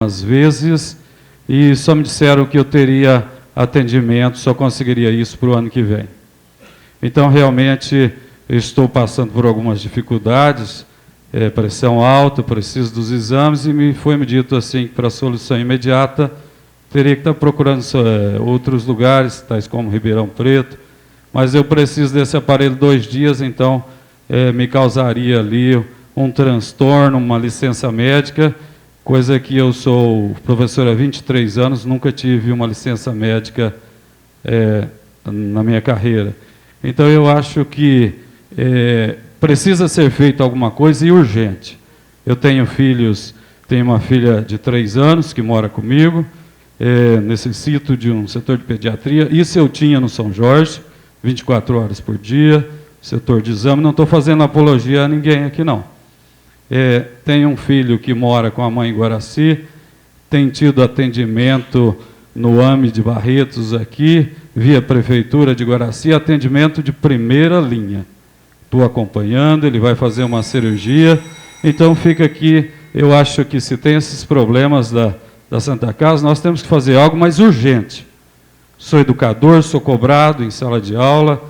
algumas vezes e só me disseram que eu teria atendimento, só conseguiria isso para o ano que vem. Então, realmente, eu estou passando por algumas dificuldades, pressão alta, preciso dos exames, e foi-me dito assim que para a solução imediata teria que estar procurando outros lugares, tais como Ribeirão Preto, mas eu preciso desse aparelho 2 dias, então me causaria ali um transtorno, uma licença médica, coisa que eu sou professor há 23 anos, nunca tive uma licença médica na minha carreira. Então, eu acho que precisa ser feito alguma coisa e urgente. Eu tenho filhos, tenho uma filha de 3 anos que mora comigo, necessito de um setor de pediatria, isso eu tinha no São Jorge, 24 horas por dia, setor de exame, não estou fazendo apologia a ninguém aqui não. Tenho um filho que mora com a mãe em Guaraci, tem tido atendimento no AME de Barretos aqui, via Prefeitura de Guaraci, atendimento de primeira linha. Estou acompanhando, ele vai fazer uma cirurgia, então fica aqui, eu acho que se tem esses problemas da Santa Casa, nós temos que fazer algo mais urgente. Sou educador, sou cobrado em sala de aula,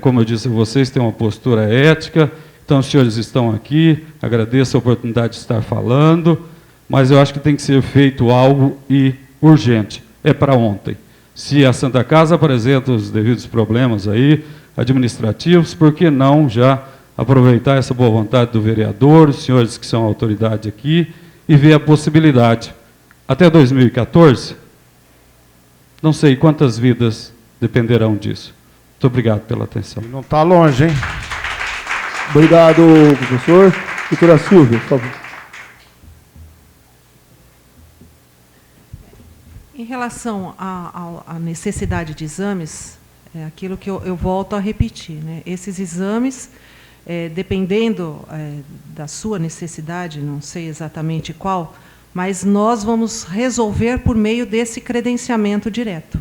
como eu disse a vocês, tem uma postura ética. Então, os senhores estão aqui, agradeço a oportunidade de estar falando, mas eu acho que tem que ser feito algo e urgente, para ontem. Se a Santa Casa apresenta os devidos problemas aí, administrativos, por que não já aproveitar essa boa vontade do vereador, os senhores que são autoridade aqui, e ver a possibilidade. Até 2014, não sei quantas vidas dependerão disso. Muito obrigado pela atenção. Não está longe, hein? Obrigado, professor. Doutora Silvia, por favor. Em relação à necessidade de exames, é aquilo que eu volto a repetir, né? Esses exames, dependendo da sua necessidade, não sei exatamente qual, mas nós vamos resolver por meio desse credenciamento direto.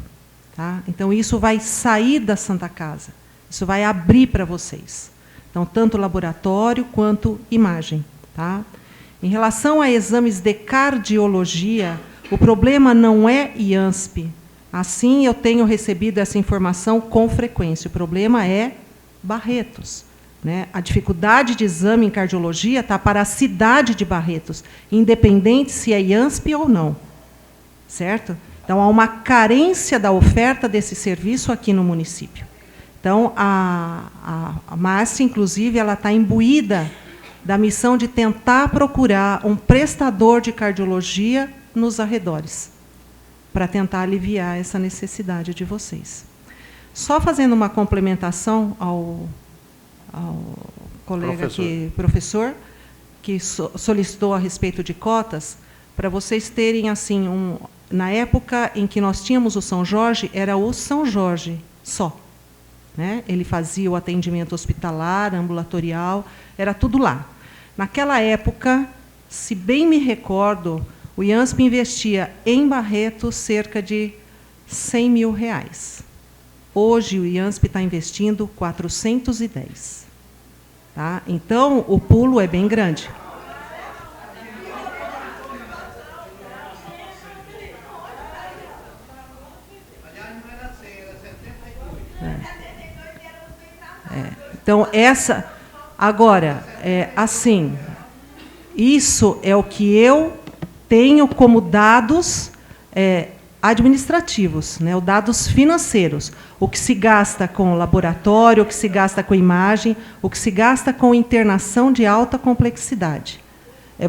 Tá? Então, isso vai sair da Santa Casa, isso vai abrir para vocês. Então, tanto laboratório quanto imagem. Tá? Em relação a exames de cardiologia, o problema não é IANSP. Assim, eu tenho recebido essa informação com frequência. O problema é Barretos. Né? A dificuldade de exame em cardiologia está para a cidade de Barretos, independente se é IANSP ou não. Certo? Então, há uma carência da oferta desse serviço aqui no município. Então, a Márcia, inclusive, ela está imbuída da missão de tentar procurar um prestador de cardiologia nos arredores, para tentar aliviar essa necessidade de vocês. Só fazendo uma complementação ao colega aqui, professor, que solicitou a respeito de cotas, para vocês terem, assim, na época em que nós tínhamos o São Jorge, era o São Jorge só. Né? Ele fazia o atendimento hospitalar, ambulatorial, era tudo lá. Naquela época, se bem me recordo, o IANSP investia em Barretos cerca de R$100 mil. Hoje, o IANSP está investindo 410. Tá? Então, o pulo é bem grande. Então, agora, assim, isso é o que eu tenho como dados administrativos, né, os dados financeiros, o que se gasta com laboratório, o que se gasta com imagem, o que se gasta com internação de alta complexidade.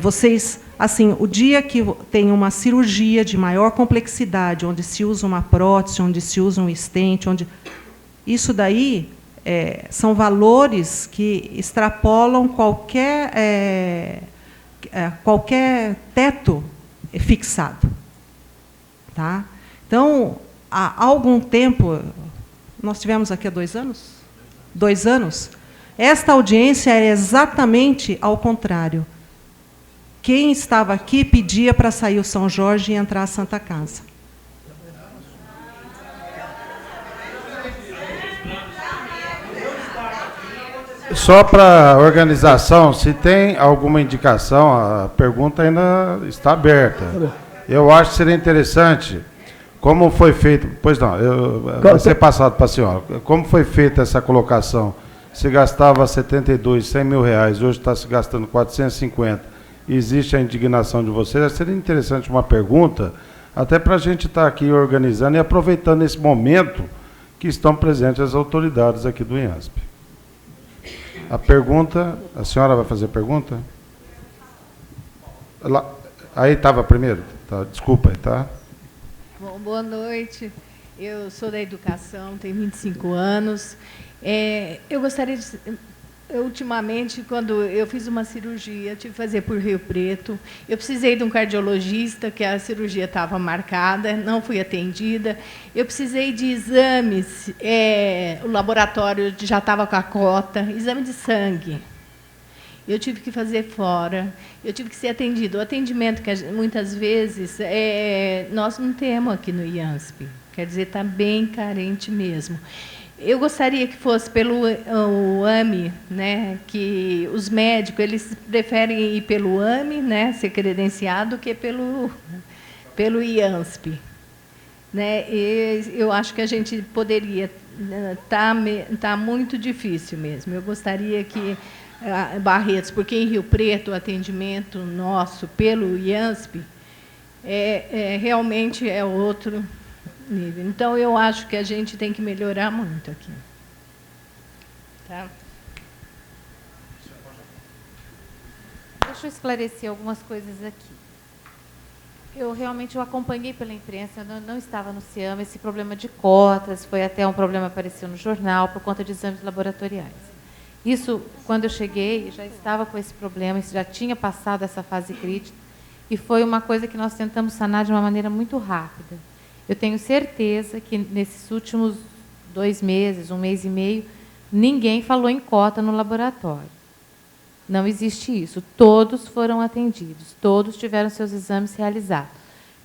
Vocês, assim, o dia que tem uma cirurgia de maior complexidade, onde se usa uma prótese, onde se usa um stent, isso daí são valores que extrapolam qualquer teto fixado. Tá? Então, há algum tempo, nós tivemos aqui há 2 anos? 2 anos? Esta audiência é exatamente ao contrário. Quem estava aqui pedia para sair o São Jorge e entrar a Santa Casa. Só para a organização, se tem alguma indicação, a pergunta ainda está aberta. Eu acho que seria interessante, como foi feito... Pois não, vai ser passado para a senhora. Como foi feita essa colocação? Se gastava 72, 100 mil reais, hoje está se gastando 450. Existe a indignação de vocês? Seria interessante uma pergunta, até para a gente estar aqui organizando e aproveitando esse momento que estão presentes as autoridades aqui do IANSP. A pergunta... A senhora vai fazer a pergunta? Aí estava primeiro? Tá, desculpa, tá? Bom, boa noite. Eu sou da educação, tenho 25 anos. Eu gostaria de... Ultimamente, quando eu fiz uma cirurgia, tive que fazer por Rio Preto, eu precisei de um cardiologista, que a cirurgia estava marcada, não fui atendida. Eu precisei de exames, o laboratório já estava com a cota, exame de sangue. Eu tive que fazer fora, eu tive que ser atendido. O atendimento, que muitas vezes, nós não temos aqui no IANSP, quer dizer, está bem carente mesmo. Eu gostaria que fosse pelo AME, né, que os médicos eles preferem ir pelo AME, né, ser credenciado, do que pelo IANSP. Né? E eu acho que a gente poderia... Tá muito difícil mesmo. Eu gostaria que Barretos, porque em Rio Preto o atendimento nosso pelo IANSP realmente é outro nível. Então, eu acho que a gente tem que melhorar muito aqui. Tá? Deixa eu esclarecer algumas coisas aqui. Eu acompanhei pela imprensa, eu não estava no CIAMA, esse problema de cotas, foi até um problema que apareceu no jornal, por conta de exames laboratoriais. Isso, quando eu cheguei, já estava com esse problema, já tinha passado essa fase crítica, e foi uma coisa que nós tentamos sanar de uma maneira muito rápida. Eu tenho certeza que, nesses últimos 2 meses, 1 mês e meio, ninguém falou em cota no laboratório. Não existe isso. Todos foram atendidos, todos tiveram seus exames realizados.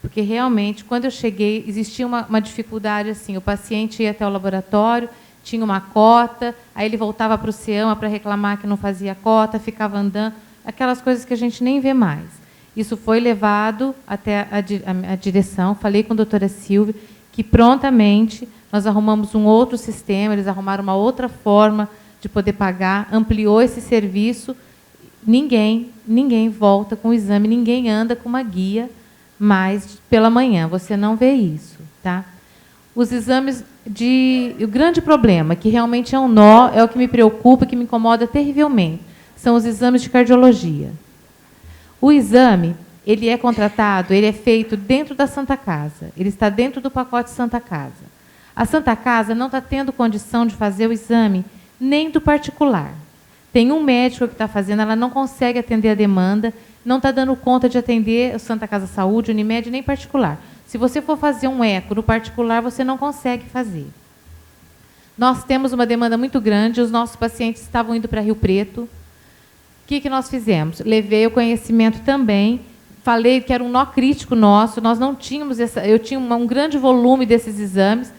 Porque, realmente, quando eu cheguei, existia uma dificuldade, assim, o paciente ia até o laboratório, tinha uma cota, aí ele voltava para o CIAMA para reclamar que não fazia cota, ficava andando, aquelas coisas que a gente nem vê mais. Isso foi levado até a direção, falei com a doutora Silvia, que prontamente nós arrumamos um outro sistema, eles arrumaram uma outra forma de poder pagar, ampliou esse serviço, ninguém volta com o exame, ninguém anda com uma guia mais pela manhã, você não vê isso. Tá? Os exames o grande problema, que realmente é um nó, é o que me preocupa, que me incomoda terrivelmente, são os exames de cardiologia. O exame, ele é contratado, ele é feito dentro da Santa Casa, ele está dentro do pacote Santa Casa. A Santa Casa não está tendo condição de fazer o exame nem do particular. Tem um médico que está fazendo, ela não consegue atender a demanda, não está dando conta de atender o Santa Casa Saúde, Unimed, nem particular. Se você for fazer um eco no particular, você não consegue fazer. Nós temos uma demanda muito grande, os nossos pacientes estavam indo para Rio Preto. O que nós fizemos? Levei o conhecimento também, falei que era um nó crítico nosso, nós não tínhamos eu tinha um grande volume desses exames,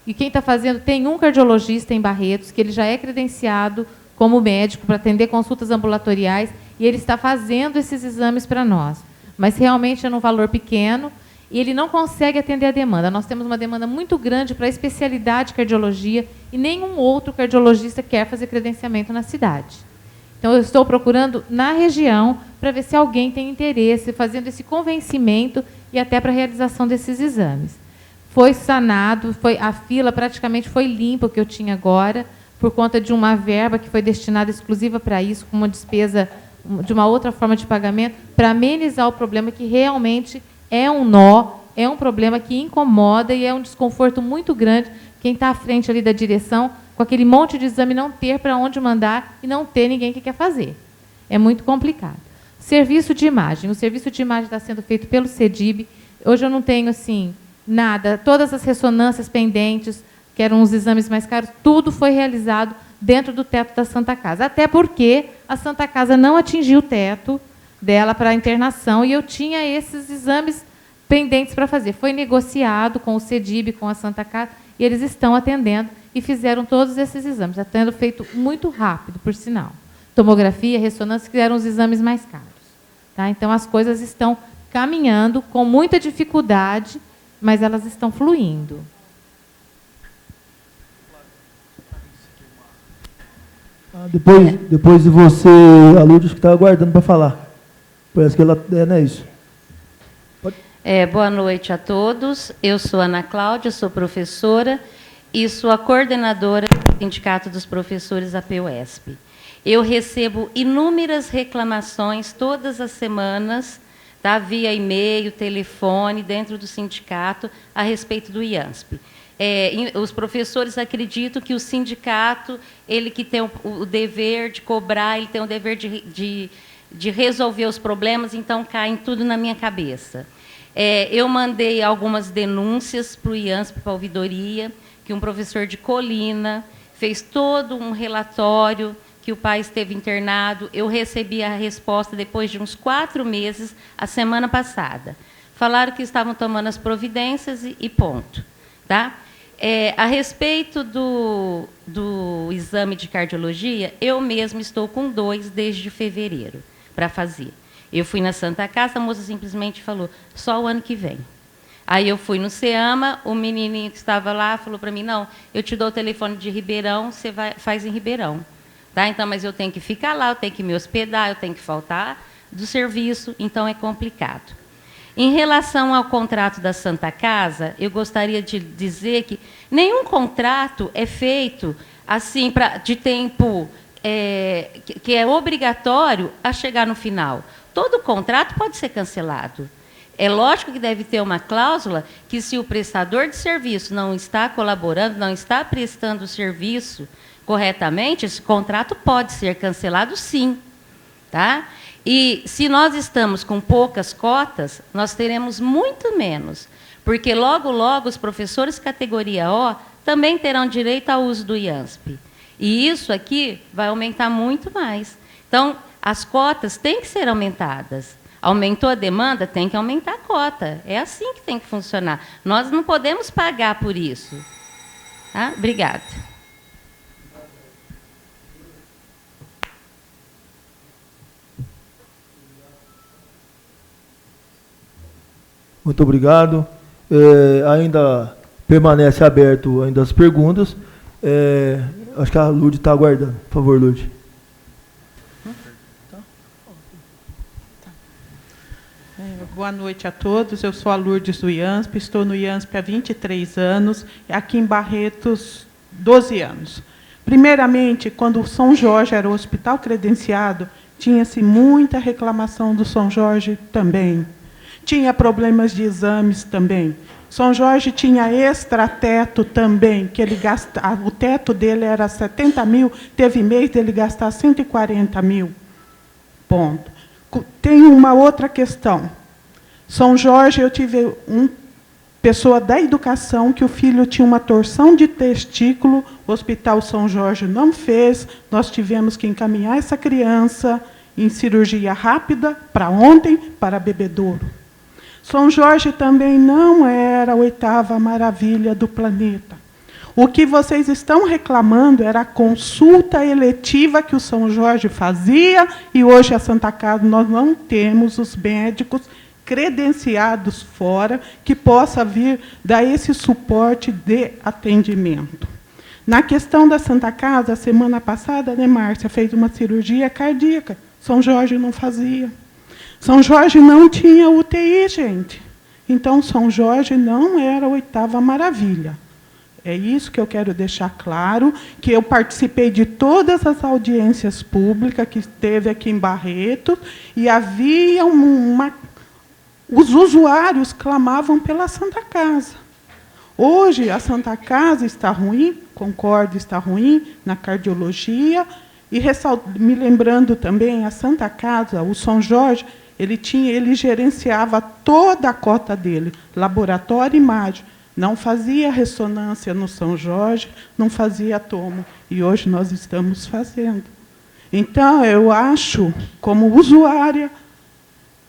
e quem está fazendo, tem um cardiologista em Barretos, que ele já é credenciado como médico para atender consultas ambulatoriais, e ele está fazendo esses exames para nós. Mas realmente é num valor pequeno, e ele não consegue atender a demanda. Nós temos uma demanda muito grande para a especialidade de cardiologia, e nenhum outro cardiologista quer fazer credenciamento na cidade. Então, eu estou procurando na região para ver se alguém tem interesse, fazendo esse convencimento e até para a realização desses exames. Foi sanado, a fila praticamente foi limpa, o que eu tinha agora, por conta de uma verba que foi destinada exclusiva para isso, com uma despesa de uma outra forma de pagamento, para amenizar o problema, que realmente é um nó, é um problema que incomoda e é um desconforto muito grande quem está à frente ali da direção, com aquele monte de exame, não ter para onde mandar e não ter ninguém que quer fazer. É muito complicado. Serviço de imagem. O serviço de imagem está sendo feito pelo CEDIB. Hoje eu não tenho assim nada. Todas as ressonâncias pendentes, que eram os exames mais caros, tudo foi realizado dentro do teto da Santa Casa. Até porque a Santa Casa não atingiu o teto dela para a internação e eu tinha esses exames pendentes para fazer. Foi negociado com o CEDIB, com a Santa Casa, e eles estão atendendo e fizeram todos esses exames, já tendo feito muito rápido, por sinal. Tomografia, ressonância, que eram os exames mais caros. Tá? Então, as coisas estão caminhando com muita dificuldade, mas elas estão fluindo. Depois de você, a Lourdes que está aguardando para falar. Parece que ela não é isso. Boa noite a todos. Eu sou Ana Cláudia, sou professora e sou a coordenadora do Sindicato dos Professores APUESP. Eu recebo inúmeras reclamações todas as semanas, tá, via e-mail, telefone, dentro do sindicato, a respeito do IANSP. Os professores acreditam que o sindicato, ele que tem o dever de cobrar, ele tem o dever de resolver os problemas, então cai tudo na minha cabeça. Eu mandei algumas denúncias para o IANSP, para a ouvidoria, que um professor de Colina fez todo um relatório que o pai esteve internado. Eu recebi a resposta depois de uns 4 meses, a semana passada. Falaram que estavam tomando as providências e ponto. Tá? A respeito do exame de cardiologia, eu mesma estou com 2 desde fevereiro para fazer. Eu fui na Santa Casa, a moça simplesmente falou, só o ano que vem. Aí eu fui no SEAMA, o menininho que estava lá falou para mim, não, eu te dou o telefone de Ribeirão, você faz em Ribeirão. Tá? Então, mas eu tenho que ficar lá, eu tenho que me hospedar, eu tenho que faltar do serviço, então é complicado. Em relação ao contrato da Santa Casa, eu gostaria de dizer que nenhum contrato é feito assim de tempo que é obrigatório a chegar no final. Todo contrato pode ser cancelado. É lógico que deve ter uma cláusula que, se o prestador de serviço não está colaborando, não está prestando o serviço corretamente, esse contrato pode ser cancelado, sim. Tá? E se nós estamos com poucas cotas, nós teremos muito menos, porque logo, logo, os professores categoria O também terão direito ao uso do IANSP. E isso aqui vai aumentar muito mais. Então, as cotas têm que ser aumentadas. Aumentou a demanda, tem que aumentar a cota. É assim que tem que funcionar. Nós não podemos pagar por isso. Tá? Obrigada. Muito obrigado. Ainda permanece aberto ainda as perguntas. Acho que a Lourdes está aguardando. Por favor, Lourdes. Boa noite a todos. Eu sou a Lourdes do IANSP, estou no IANSP há 23 anos, aqui em Barretos, 12 anos. Primeiramente, quando o São Jorge era o hospital credenciado, tinha-se muita reclamação do São Jorge também. Tinha problemas de exames também. São Jorge tinha extrateto também, que ele o teto dele era 70 mil, teve mês dele gastar 140 mil. Ponto. Tem uma outra questão. São Jorge, eu tive pessoa da educação que o filho tinha uma torção de testículo, o Hospital São Jorge não fez, nós tivemos que encaminhar essa criança em cirurgia rápida para ontem, para bebedouro. São Jorge também não era a 8ª maravilha do planeta. O que vocês estão reclamando era a consulta eletiva que o São Jorge fazia, e hoje a Santa Casa nós não temos os médicos credenciados fora que possa vir dar esse suporte de atendimento. Na questão da Santa Casa, a semana passada, né, Márcia, fez uma cirurgia cardíaca. São Jorge não fazia. São Jorge não tinha UTI, gente. Então, São Jorge não era a 8ª maravilha. É isso que eu quero deixar claro, que eu participei de todas as audiências públicas que teve aqui em Barretos, e havia os usuários clamavam pela Santa Casa. Hoje, a Santa Casa está ruim, concordo, está ruim na cardiologia, e me lembrando também, a Santa Casa, o São Jorge, ele gerenciava toda a cota dele, laboratório e imagem. Não fazia ressonância no São Jorge, não fazia tomo. E hoje nós estamos fazendo. Então, eu acho, como usuária,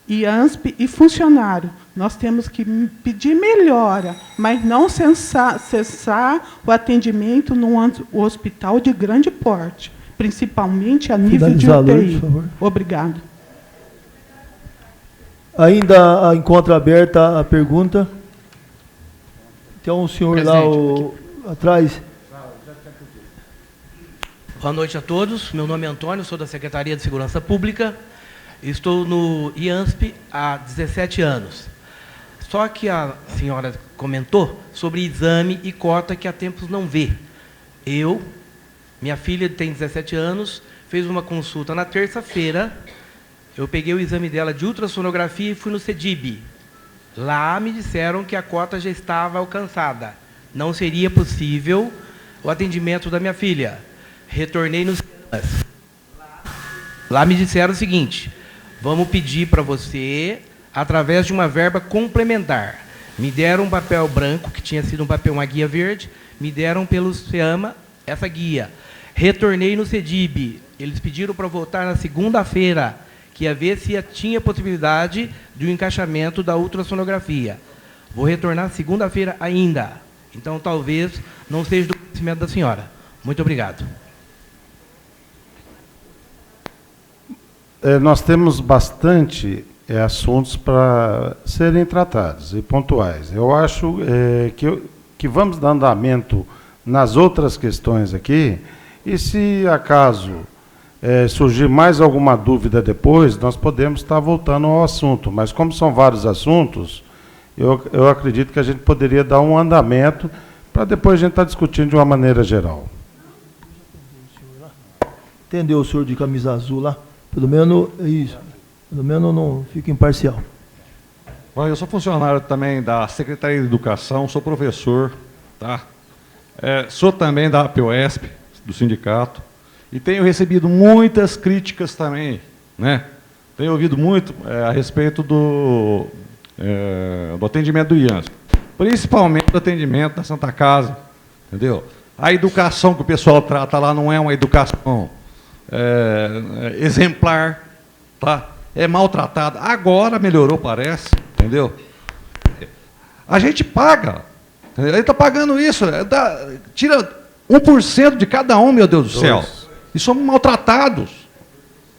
IANSP e funcionário, nós temos que pedir melhora, mas não cessar o atendimento num hospital de grande porte, principalmente a nível de UTI. Obrigado. Ainda encontra aberta a pergunta. Tem um senhor lá atrás. Boa noite a todos. Meu nome é Antônio, sou da Secretaria de Segurança Pública. Estou no IANSP há 17 anos. Só que a senhora comentou sobre exame e cota que há tempos não vê. Minha filha tem 17 anos, fez uma consulta na terça-feira. Eu peguei o exame dela de ultrassonografia e fui no CEDIB. Lá me disseram que a cota já estava alcançada. Não seria possível o atendimento da minha filha. Retornei nos... Lá me disseram o seguinte: vamos pedir para você, através de uma verba complementar. Me deram um papel branco, que tinha sido uma guia verde, me deram pelo SEAMA essa guia. Retornei no CEDIB. Eles pediram para voltar na segunda-feira, que ia ver se tinha possibilidade de um encaixamento da ultrassonografia. Vou retornar segunda-feira ainda. Então, talvez não seja do conhecimento da senhora. Muito obrigado. Nós temos bastante assuntos para serem tratados e pontuais. Eu acho que vamos dar andamento nas outras questões aqui, e se acaso surgir mais alguma dúvida depois, nós podemos estar voltando ao assunto. Mas como são vários assuntos, eu acredito que a gente poderia dar um andamento para depois a gente estar discutindo de uma maneira geral. Entendeu o senhor de camisa azul lá? Pelo menos isso. Pelo menos não fica imparcial. Bom, eu sou funcionário também da Secretaria de Educação, sou professor, tá? Sou também da APOESP, do sindicato, e tenho recebido muitas críticas também, né? Tenho ouvido muito a respeito do atendimento do IANSP, principalmente do atendimento da Santa Casa, entendeu? A educação que o pessoal trata lá não é uma educação exemplar, tá? É maltratada. Agora melhorou, parece, entendeu? A gente paga, entendeu? Ele está pagando isso, tira 1% de cada um, meu Deus do céu. E somos maltratados,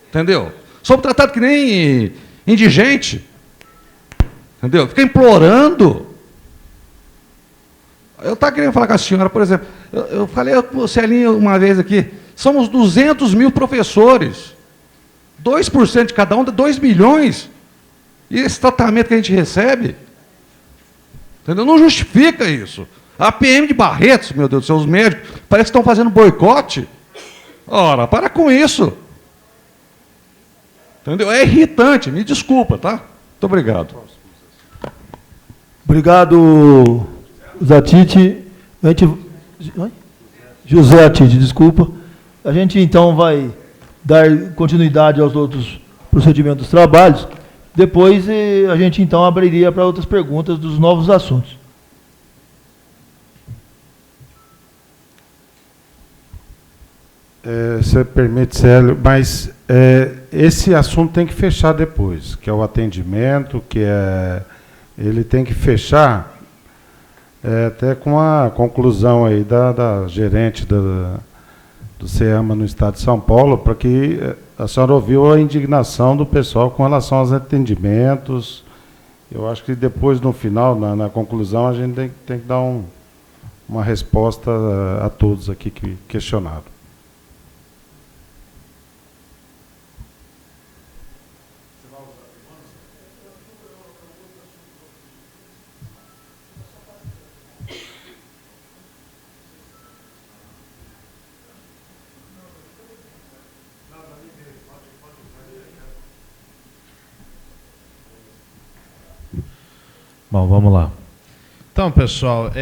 entendeu? Somos tratados que nem indigente, entendeu? Fica implorando. Eu estava querendo falar com a senhora, por exemplo, eu falei com o Celinho uma vez aqui, somos 200 mil professores, 2% de cada um dá 2 milhões, e esse tratamento que a gente recebe, entendeu? Não justifica isso. A PM de Barretos, meu Deus do céu, os médicos, parece que estão fazendo boicote. Ora, para com isso. Entendeu? É irritante, me desculpa, tá? Muito obrigado. Obrigado, Zatite. José Atite, desculpa. A gente, então, vai dar continuidade aos outros procedimentos dos trabalhos. Depois, a gente, então, abriria para outras perguntas dos novos assuntos. Você permite, Célio, mas esse assunto tem que fechar depois, que é o atendimento, ele tem que fechar até com a conclusão aí da gerente do SEAMA no estado de São Paulo, para que a senhora ouviu a indignação do pessoal com relação aos atendimentos. Eu acho que depois, no final, na conclusão, a gente tem que dar uma resposta a todos aqui que questionaram. Bom, vamos lá. Então, pessoal,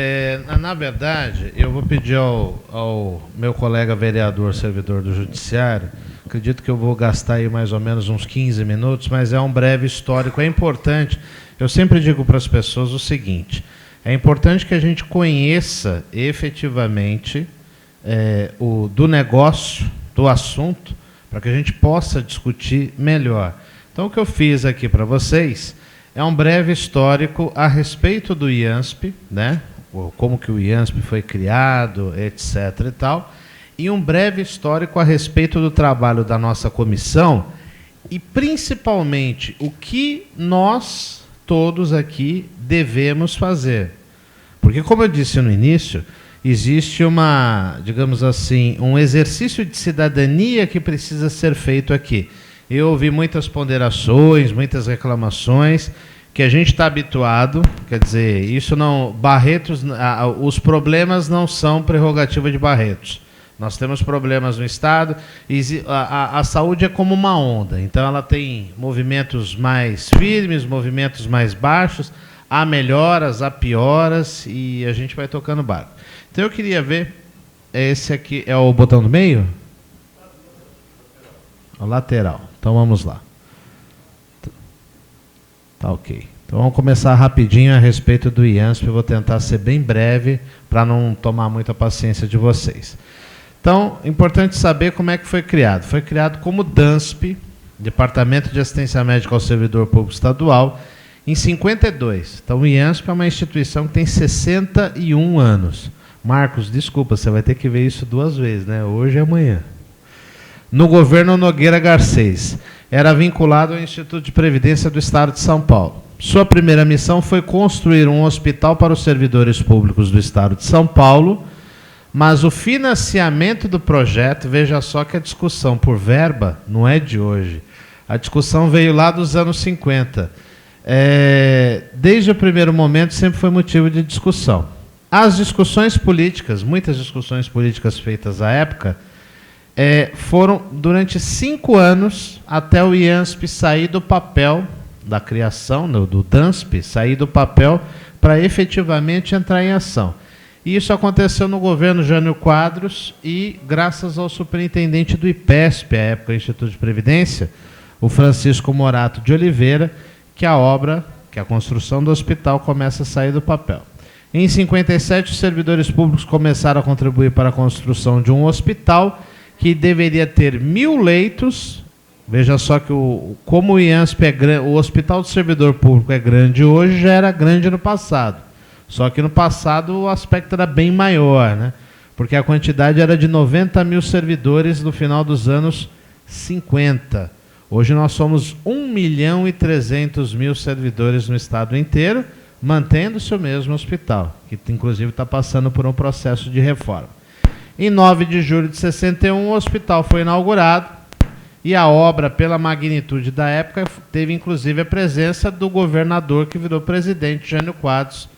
na verdade, eu vou pedir ao meu colega vereador, servidor do Judiciário, acredito que eu vou gastar aí mais ou menos uns 15 minutos, mas é um breve histórico. É importante, eu sempre digo para as pessoas o seguinte, é importante que a gente conheça efetivamente do negócio, do assunto, para que a gente possa discutir melhor. Então, o que eu fiz aqui para vocês é um breve histórico a respeito do IANSP, né? Como que o IANSP foi criado, etc. e tal, e um breve histórico a respeito do trabalho da nossa comissão, e principalmente o que nós todos aqui devemos fazer. Porque, como eu disse no início, existe uma, digamos assim, um exercício de cidadania que precisa ser feito aqui. Eu ouvi muitas ponderações, muitas reclamações, que a gente está habituado, quer dizer, isso não, Barretos, os problemas não são prerrogativa de Barretos. Nós temos problemas no Estado, a saúde é como uma onda, então ela tem movimentos mais firmes, movimentos mais baixos, há melhoras, há pioras, e a gente vai tocando barco. Então eu queria ver, esse aqui é o botão do meio? O lateral, então vamos lá. Tá ok. Então vamos começar rapidinho a respeito do IANSP, eu vou tentar ser bem breve para não tomar muita paciência de vocês. Então, importante saber como é que foi criado. Foi criado como DANSP, Departamento de Assistência Médica ao Servidor Público Estadual, em 52. Então, o IANSP é uma instituição que tem 61 anos. Marcos, desculpa, você vai ter que ver isso 2 vezes, né? Hoje e amanhã. No governo Nogueira Garcês. Era vinculado ao Instituto de Previdência do Estado de São Paulo. Sua primeira missão foi construir um hospital para os servidores públicos do Estado de São Paulo, mas o financiamento do projeto, veja só que a discussão por verba não é de hoje. A discussão veio lá dos anos 50. Desde o primeiro momento sempre foi motivo de discussão. As discussões políticas, muitas discussões políticas feitas à época, foram durante 5 anos até o IANSP sair do papel da criação, do DANSP, sair do papel para efetivamente entrar em ação. E isso aconteceu no governo Jânio Quadros e graças ao superintendente do IPESP, à época Instituto de Previdência, o Francisco Morato de Oliveira, que a construção do hospital começa a sair do papel. Em 57, os servidores públicos começaram a contribuir para a construção de um hospital que deveria ter 1.000 leitos. Veja só que como o IANSP é grande, o Hospital do Servidor Público é grande hoje, já era grande no passado. Só que no passado o aspecto era bem maior, né? Porque a quantidade era de 90.000 servidores no final dos anos 50. Hoje nós somos 1.300.000 servidores no estado inteiro, mantendo-se o mesmo hospital, que inclusive está passando por um processo de reforma. Em 9 de julho de 61, o hospital foi inaugurado e a obra, pela magnitude da época, teve inclusive a presença do governador que virou presidente, Jânio Quadros,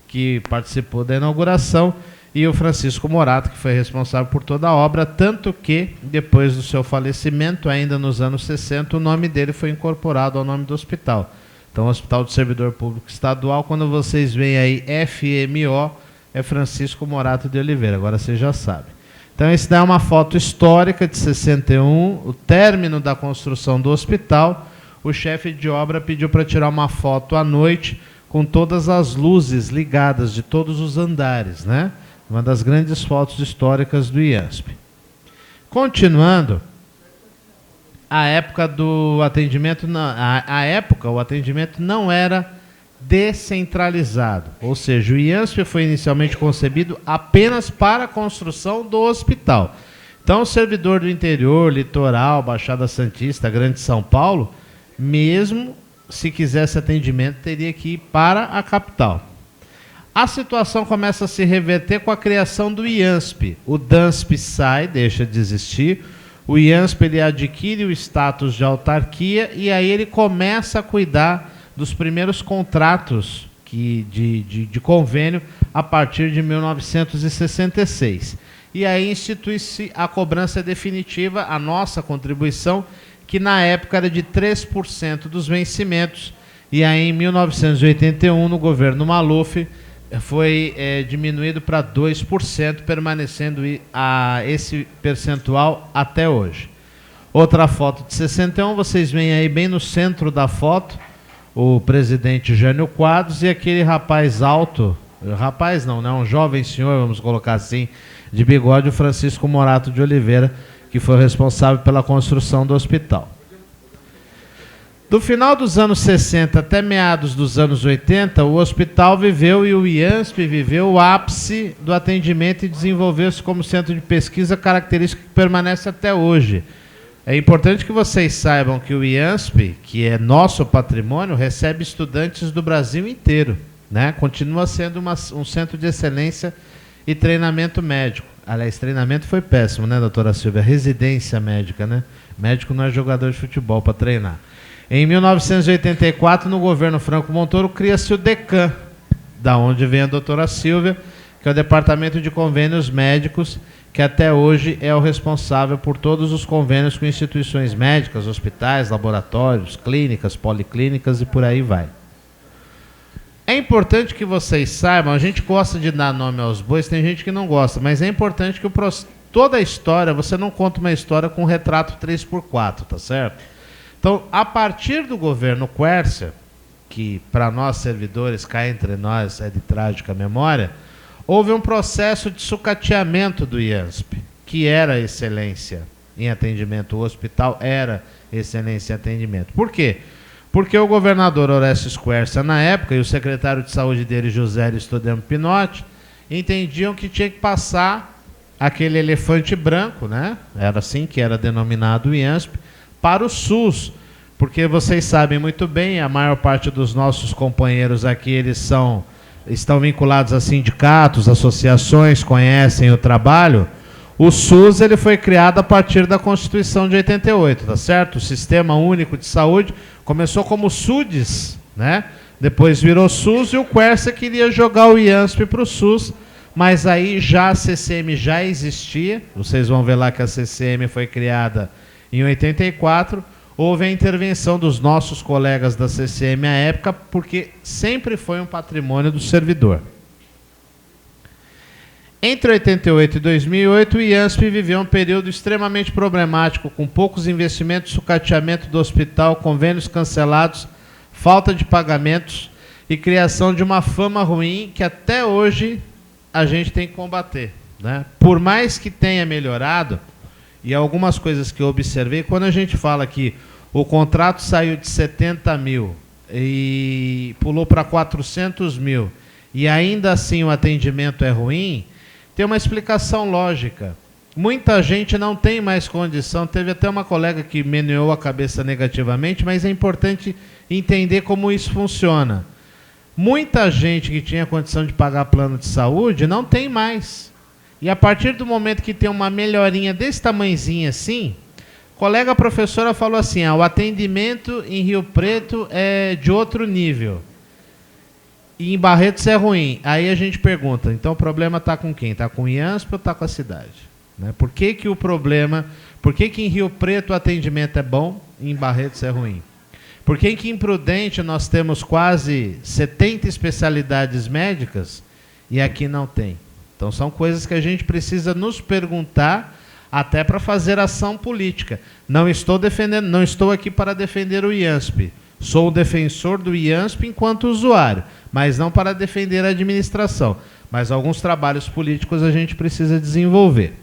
que participou da inauguração, e o Francisco Morato, que foi responsável por toda a obra, tanto que, depois do seu falecimento, ainda nos anos 60, o nome dele foi incorporado ao nome do hospital. Então, o Hospital do Servidor Público Estadual, quando vocês veem aí FMO, é Francisco Morato de Oliveira, agora você já sabe. Então, esse daí é uma foto histórica de 61, o término da construção do hospital. O chefe de obra pediu para tirar uma foto à noite, com todas as luzes ligadas de todos os andares, né? Uma das grandes fotos históricas do IANSP. Continuando, a época do atendimento, o atendimento não era descentralizado, ou seja, o IANSP foi inicialmente concebido apenas para a construção do hospital. Então, o servidor do interior, litoral, Baixada Santista, Grande São Paulo, mesmo se quisesse atendimento, teria que ir para a capital. A situação começa a se reverter com a criação do IANSP. O DANSP sai, deixa de existir. O IANSP ele adquire o status de autarquia e aí ele começa a cuidar dos primeiros contratos de convênio a partir de 1966. E aí institui-se a cobrança definitiva, a nossa contribuição, que na época era de 3% dos vencimentos, e aí em 1981, no governo Maluf, foi diminuído para 2%, permanecendo esse percentual até hoje. Outra foto de 61, vocês veem aí bem no centro da foto, o presidente Jânio Quadros e aquele rapaz alto, rapaz não, né, um jovem senhor, vamos colocar assim, de bigode, o Francisco Morato de Oliveira, que foi responsável pela construção do hospital. Do final dos anos 60 até meados dos anos 80, o hospital viveu e o IANSP viveu o ápice do atendimento e desenvolveu-se como centro de pesquisa, característica que permanece até hoje. É importante que vocês saibam que o IANSP, que é nosso patrimônio, recebe estudantes do Brasil inteiro, né? Continua sendo um centro de excelência e treinamento médico. Aliás, treinamento foi péssimo, né, doutora Silvia? Residência médica, né? Médico não é jogador de futebol para treinar. Em 1984, no governo Franco Montoro, cria-se o DECAM, da onde vem a doutora Silvia, que é o Departamento de Convênios Médicos, que até hoje é o responsável por todos os convênios com instituições médicas, hospitais, laboratórios, clínicas, policlínicas e por aí vai. É importante que vocês saibam, a gente gosta de dar nome aos bois, tem gente que não gosta, mas é importante que toda a história, você não conta uma história com um retrato 3x4, tá certo? Então, a partir do governo Quércia, que para nós servidores, cá entre nós, é de trágica memória, houve um processo de sucateamento do IANSP, que era excelência em atendimento. O hospital era excelência em atendimento. Por quê? Porque o governador Orestes Quércia, na época, e o secretário de saúde dele, José Aristodemo Pinotti, entendiam que tinha que passar aquele elefante branco, né? Era assim que era denominado o IANSP, para o SUS. Porque vocês sabem muito bem, a maior parte dos nossos companheiros aqui, estão vinculados a sindicatos, associações, conhecem o trabalho. O SUS ele foi criado a partir da Constituição de 88, tá certo? O Sistema Único de Saúde começou como SUDES, né? Depois virou SUS e o Quércia queria jogar o IANSP para o SUS, mas aí já a CCM já existia. Vocês vão ver lá que a CCM foi criada em 84. Houve a intervenção dos nossos colegas da CCM à época, porque sempre foi um patrimônio do servidor. Entre 88 e 2008, o IANSP viveu um período extremamente problemático, com poucos investimentos, sucateamento do hospital, convênios cancelados, falta de pagamentos e criação de uma fama ruim que até hoje a gente tem que combater, né? Por mais que tenha melhorado, e algumas coisas que eu observei, quando a gente fala que o contrato saiu de 70 mil e pulou para 400 mil, e ainda assim o atendimento é ruim, tem uma explicação lógica. Muita gente não tem mais condição, teve até uma colega que meneou a cabeça negativamente, mas é importante entender como isso funciona. Muita gente que tinha condição de pagar plano de saúde não tem mais. E a partir do momento que tem uma melhorinha desse tamanhozinho assim, colega professora falou assim, o atendimento em Rio Preto é de outro nível. E em Barretos é ruim. Aí a gente pergunta, então o problema está com quem? Está com o IANSP ou está com a cidade? Né? Por que em Rio Preto o atendimento é bom e em Barretos é ruim? Por que em Prudente nós temos quase 70 especialidades médicas e aqui não tem? Então são coisas que a gente precisa nos perguntar até para fazer ação política. Não estou aqui para defender o IANSP. Sou o defensor do IANSP enquanto usuário, mas não para defender a administração. Mas alguns trabalhos políticos a gente precisa desenvolver.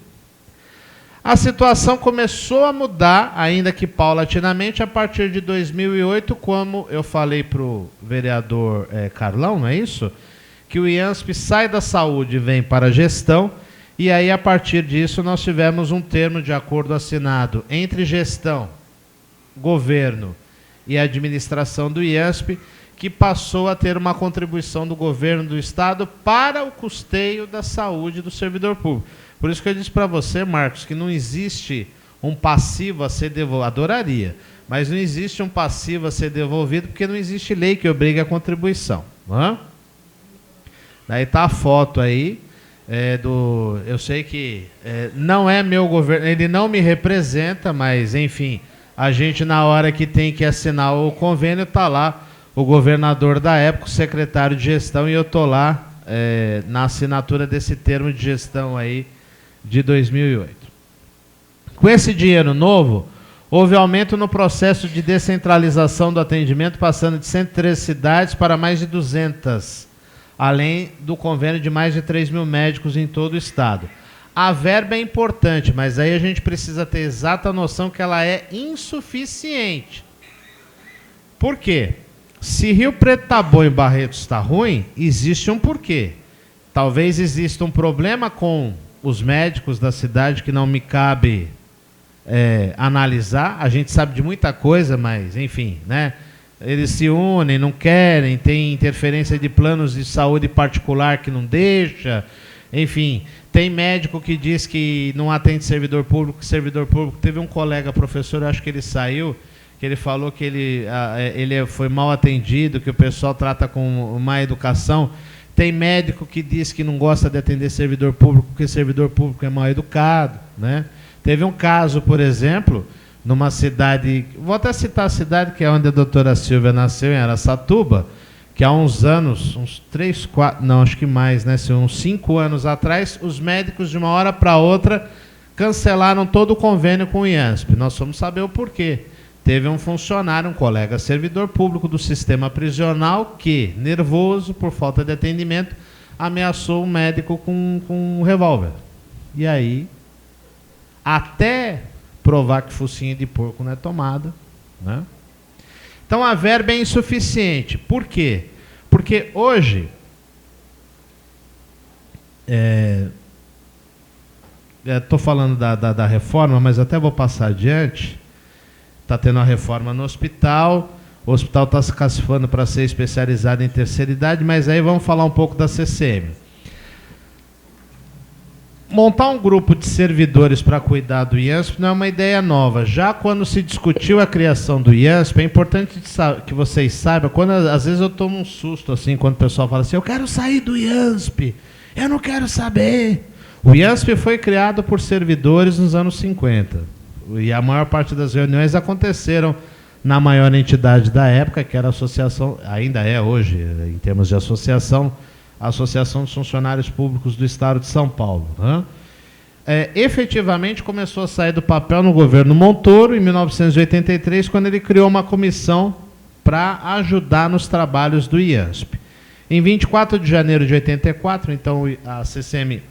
A situação começou a mudar, ainda que paulatinamente, a partir de 2008, como eu falei para o vereador Carlão, não é isso? Que o IANSP sai da saúde e vem para a gestão, e aí, a partir disso, nós tivemos um termo de acordo assinado entre gestão, governo e administração do IANSP, que passou a ter uma contribuição do governo do Estado para o custeio da saúde do servidor público. Por isso que eu disse para você, Marcos, que não existe um passivo a ser devolvido, adoraria, mas não existe um passivo a ser devolvido porque não existe lei que obrigue a contribuição. Daí está a foto aí, eu sei que não é meu governo, ele não me representa, mas enfim, a gente na hora que tem que assinar o convênio, está lá o governador da época, o secretário de gestão, e eu estou lá na assinatura desse termo de gestão aí de 2008. Com esse dinheiro novo, houve aumento no processo de descentralização do atendimento, passando de 113 cidades para mais de 200, além do convênio de mais de 3 mil médicos em todo o estado. A verba é importante, mas aí a gente precisa ter exata noção que ela é insuficiente. Por quê? Se Rio Preto está bom e Barretos está ruim, existe um porquê. Talvez exista um problema com os médicos da cidade que não me cabe analisar. A gente sabe de muita coisa, mas, enfim, né? Eles se unem, não querem, tem interferência de planos de saúde particular que não deixa, enfim, tem médico que diz que não atende servidor público. Teve um colega professor, acho que ele saiu, que ele falou que ele foi mal atendido, que o pessoal trata com má educação. Tem médico que diz que não gosta de atender servidor público, porque servidor público é mal educado, né? Teve um caso, por exemplo, numa cidade, vou até citar a cidade que é onde a doutora Silvia nasceu, em Araçatuba, que há uns anos, uns 3, 4, não, acho que mais, né? Uns 5 anos atrás, os médicos de uma hora para outra cancelaram todo o convênio com o IANSP. Nós fomos saber o porquê. Teve um funcionário, um colega servidor público do sistema prisional que, nervoso por falta de atendimento, ameaçou o médico com um revólver. E aí, até provar que focinho de porco não é tomada, né? Então a verba é insuficiente. Por quê? Porque hoje estou falando da reforma, mas até vou passar adiante. Está tendo a reforma no hospital, o hospital está se classificando para ser especializado em terceira idade, mas aí vamos falar um pouco da CCM. Montar um grupo de servidores para cuidar do IANSP não é uma ideia nova. Já quando se discutiu a criação do IANSP, é importante que vocês saibam, quando às vezes eu tomo um susto assim, quando o pessoal fala assim, eu quero sair do IANSP, eu não quero saber. O IANSP foi criado por servidores nos anos 50. E a maior parte das reuniões aconteceram na maior entidade da época, que era a associação, ainda é hoje, em termos de associação, a Associação dos Funcionários Públicos do Estado de São Paulo. Né? Efetivamente começou a sair do papel no governo Montoro, em 1983, quando ele criou uma comissão para ajudar nos trabalhos do IANSP. Em 24 de janeiro de 84, então a CCM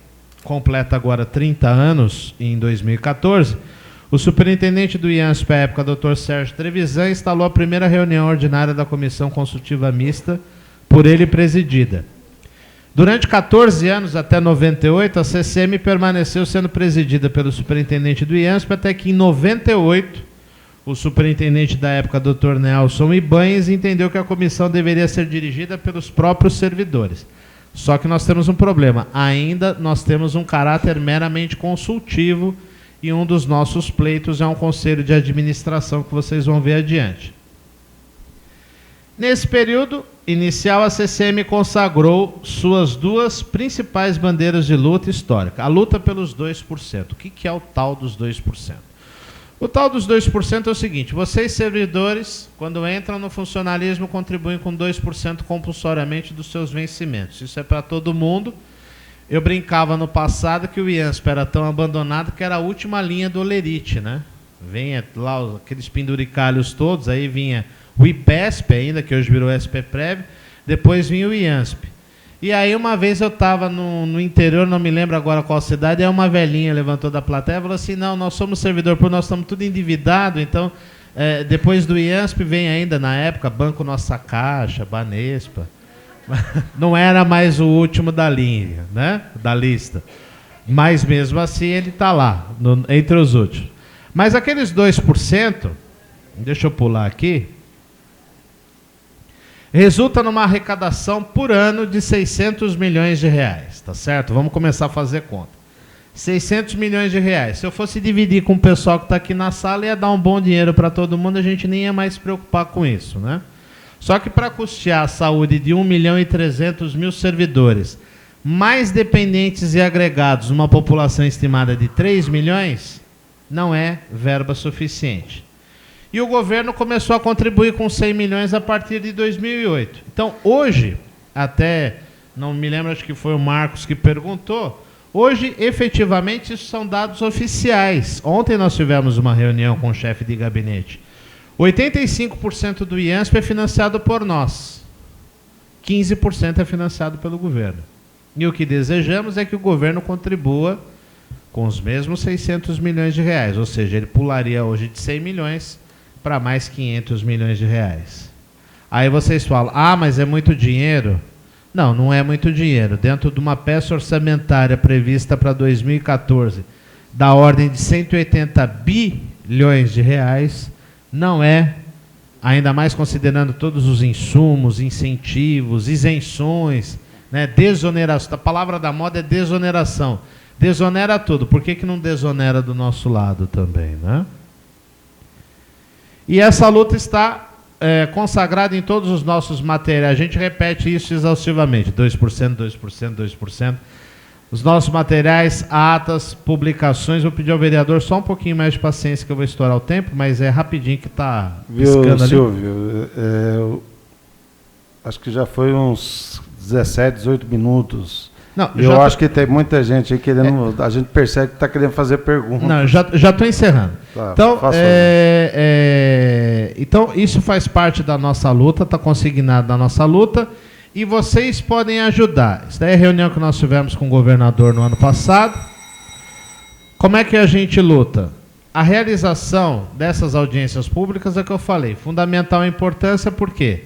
completa agora 30 anos, em 2014, o superintendente do IANSP, à época, Dr. Sérgio Trevisan, instalou a primeira reunião ordinária da Comissão Consultiva Mista, por ele presidida. Durante 14 anos, até 98, a CCM permaneceu sendo presidida pelo superintendente do IANSP, até que em 98, o superintendente da época, Dr. Nelson Ibanhes, entendeu que a comissão deveria ser dirigida pelos próprios servidores. Só que nós temos um problema. Ainda nós temos um caráter meramente consultivo e um dos nossos pleitos é um conselho de administração que vocês vão ver adiante. Nesse período inicial, a CCM consagrou suas duas principais bandeiras de luta histórica. A luta pelos 2%. O que é o tal dos 2%? O tal dos 2% é o seguinte: vocês, servidores, quando entram no funcionalismo, contribuem com 2% compulsoriamente dos seus vencimentos. Isso é para todo mundo. Eu brincava no passado que o IANSP era tão abandonado que era a última linha do Olerite, né? Vinha lá aqueles penduricalhos todos, aí vinha o IPESP ainda, que hoje virou SPPrev, depois vinha o IANSP. E aí uma vez eu estava no interior, não me lembro agora qual cidade, aí uma velhinha levantou da plateia e falou assim, não, nós somos servidor público, nós estamos tudo endividado, então depois do IANSP vem ainda, na época, Banco Nossa Caixa, Banespa. Não era mais o último da linha, né? Da lista. Mas mesmo assim ele está lá, entre os últimos. Mas aqueles 2%, deixa eu pular aqui, resulta numa arrecadação por ano de 600 milhões de reais, tá certo? Vamos começar a fazer conta. 600 milhões de reais. Se eu fosse dividir com o pessoal que está aqui na sala, ia dar um bom dinheiro para todo mundo, a gente nem ia mais se preocupar com isso, né? Só que para custear a saúde de 1.300.000 servidores, mais dependentes e agregados, numa população estimada de 3 milhões, não é verba suficiente. E o governo começou a contribuir com 100 milhões a partir de 2008. Então, hoje, até, não me lembro, acho que foi o Marcos que perguntou, hoje, efetivamente, isso são dados oficiais. Ontem nós tivemos uma reunião com o chefe de gabinete. 85% do IANSP é financiado por nós. 15% é financiado pelo governo. E o que desejamos é que o governo contribua com os mesmos 600 milhões de reais. Ou seja, ele pularia hoje de 100 milhões para mais 500 milhões de reais. Aí vocês falam, ah, mas é muito dinheiro? Não, não é muito dinheiro. Dentro de uma peça orçamentária prevista para 2014, da ordem de 180 bi, bilhões de reais não é, ainda mais considerando todos os insumos, incentivos, isenções, né, desoneração. A palavra da moda é desoneração. Desonera tudo. Por que não desonera do nosso lado também, né? E essa luta está consagrada em todos os nossos materiais. A gente repete isso exaustivamente. 2%, 2%, 2%. Os nossos materiais, atas, publicações. Vou pedir ao vereador só um pouquinho mais de paciência que eu vou estourar o tempo, mas é rapidinho que está piscando ali. Silvio, acho que já foi uns 17, 18 minutos. Não, eu acho que tem muita gente aí querendo. A gente percebe que está querendo fazer perguntas. Não, já estou encerrando. Tá, então, então, isso faz parte da nossa luta, está consignado na nossa luta, e vocês podem ajudar. Isso daí é a reunião que nós tivemos com o governador no ano passado. Como é que a gente luta? A realização dessas audiências públicas é o que eu falei. Fundamental importância, por quê?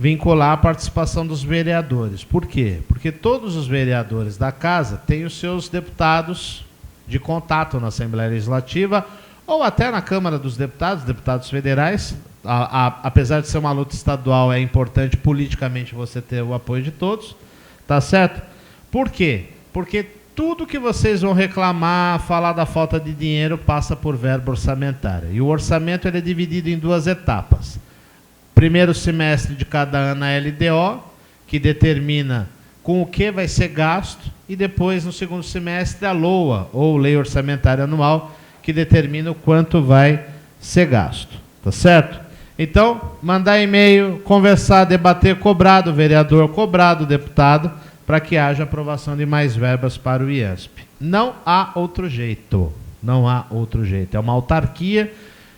Vincular a participação dos vereadores. Por quê? Porque todos os vereadores da casa têm os seus deputados de contato na Assembleia Legislativa ou até na Câmara dos Deputados, deputados federais. Apesar de ser uma luta estadual, é importante politicamente você ter o apoio de todos. Tá certo? Por quê? Porque tudo que vocês vão reclamar, falar da falta de dinheiro, passa por verba orçamentária. E o orçamento ele é dividido em 2 etapas. Primeiro semestre de cada ano a LDO, que determina com o que vai ser gasto, e depois, no segundo semestre, a LOA, ou Lei Orçamentária Anual, que determina o quanto vai ser gasto. Tá certo? Então, mandar e-mail, conversar, debater, cobrar do vereador, cobrar do deputado, para que haja aprovação de mais verbas para o IANSP. Não há outro jeito. Não há outro jeito. É uma autarquia,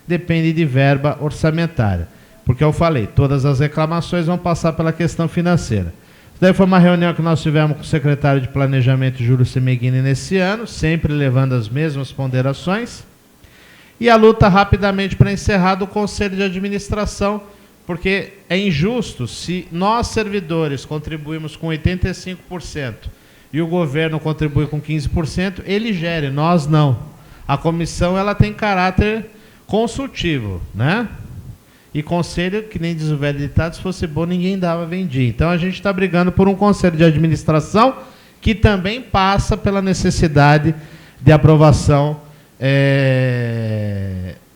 depende de verba orçamentária. Porque eu falei, todas as reclamações vão passar pela questão financeira. Daí foi uma reunião que nós tivemos com o secretário de Planejamento, Júlio Semeghini, nesse ano, sempre levando as mesmas ponderações. E a luta, rapidamente, para encerrar, do Conselho de Administração, porque é injusto se nós, servidores, contribuímos com 85% e o governo contribui com 15%, ele gere, nós não. A comissão ela tem caráter consultivo, né? E conselho, que nem diz o velho ditado, se fosse bom ninguém dava, vendia. Então a gente está brigando por um conselho de administração que também passa pela necessidade de aprovação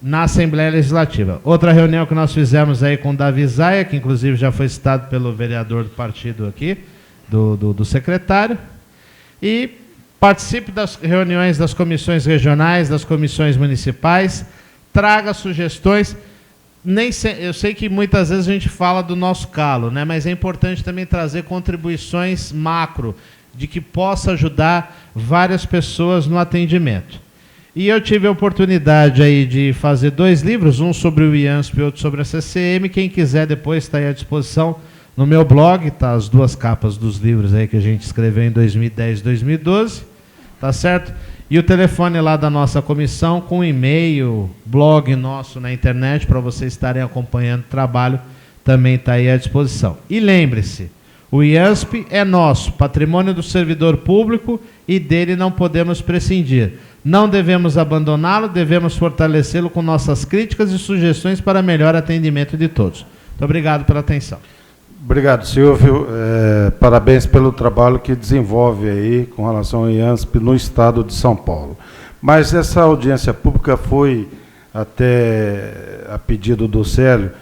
na Assembleia Legislativa. Outra reunião que nós fizemos aí com o Davi Zaia, que inclusive já foi citado pelo vereador do partido aqui, do secretário, e participe das reuniões das comissões regionais, das comissões municipais, traga sugestões. Eu sei que muitas vezes a gente fala do nosso calo, né? Mas é importante também trazer contribuições macro, de que possa ajudar várias pessoas no atendimento. E eu tive a oportunidade aí de fazer 2 livros, um sobre o IANSP e outro sobre a CCM. Quem quiser depois está aí à disposição no meu blog, tá as 2 capas dos livros aí que a gente escreveu em 2010 e 2012, tá certo? E o telefone lá da nossa comissão, com e-mail, blog nosso na internet, para vocês estarem acompanhando o trabalho, também está aí à disposição. E lembre-se, o IANSP é nosso, patrimônio do servidor público, e dele não podemos prescindir. Não devemos abandoná-lo, devemos fortalecê-lo com nossas críticas e sugestões para melhor atendimento de todos. Muito obrigado pela atenção. Obrigado, Silvio. Parabéns pelo trabalho que desenvolve aí com relação ao IANSP no estado de São Paulo. Mas essa audiência pública foi, até a pedido do Célio,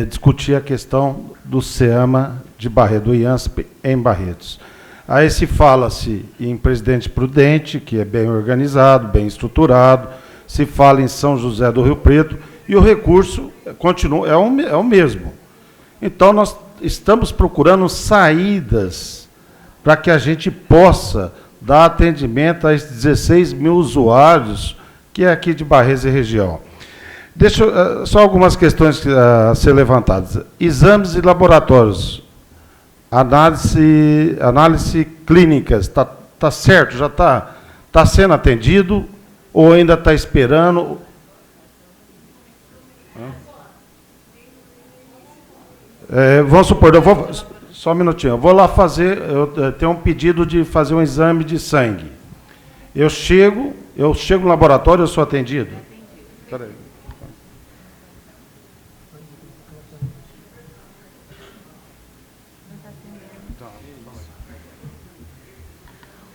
discutir a questão do SEAMA de Barretos, do IANSP em Barretos. Aí se fala-se em Presidente Prudente, que é bem organizado, bem estruturado, se fala em São José do Rio Preto, e o recurso continua, é o mesmo. Então, nós estamos procurando saídas para que a gente possa dar atendimento a esses 16 mil usuários que é aqui de Barretos e região. Só algumas questões a ser levantadas. Exames e laboratórios. Análise clínicas. Tá certo? Já está sendo atendido ou ainda está esperando? Vamos supor, só um minutinho, eu vou lá fazer, eu tenho um pedido de fazer um exame de sangue. Eu chego no laboratório, eu sou atendido? Espera aí.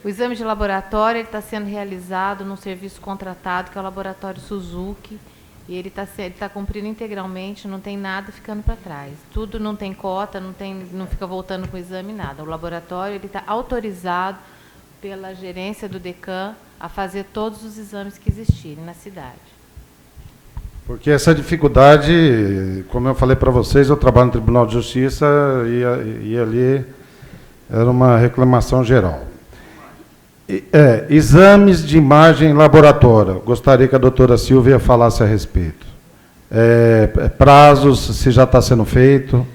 O exame de laboratório está sendo realizado num serviço contratado, que é o Laboratório Suzuki, e ele está cumprindo integralmente, não tem nada ficando para trás. Tudo não tem cota, não fica voltando com o exame, nada. O laboratório está autorizado pela gerência do DECAM a fazer todos os exames que existirem na cidade. Porque essa dificuldade, como eu falei para vocês, eu trabalho no Tribunal de Justiça e ali era uma reclamação geral. Exames de imagem laboratório. Gostaria que a doutora Silvia falasse a respeito. Prazos, se já está sendo feito.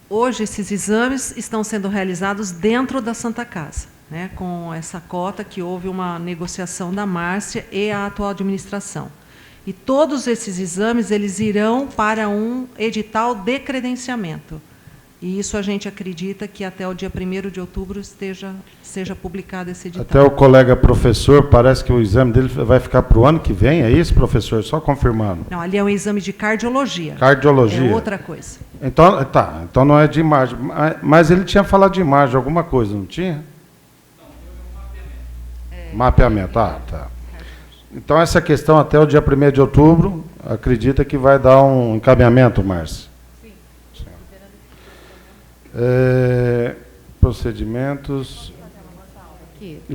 Hoje, esses exames estão sendo realizados dentro da Santa Casa, né, com essa cota que houve uma negociação da Márcia e a atual administração. E todos esses exames eles irão para um edital de credenciamento. E isso a gente acredita que até o dia 1º de outubro seja publicado esse edital. Até o colega professor, parece que o exame dele vai ficar para o ano que vem, é isso, professor? Só confirmando. Não, ali é um exame de cardiologia. Cardiologia. É outra coisa. Então não é de imagem. Mas ele tinha falado de imagem, alguma coisa, não tinha? Mapeamento, tá. Então essa questão até o dia 1º de outubro, acredita que vai dar um encaminhamento, Márcia? Procedimentos.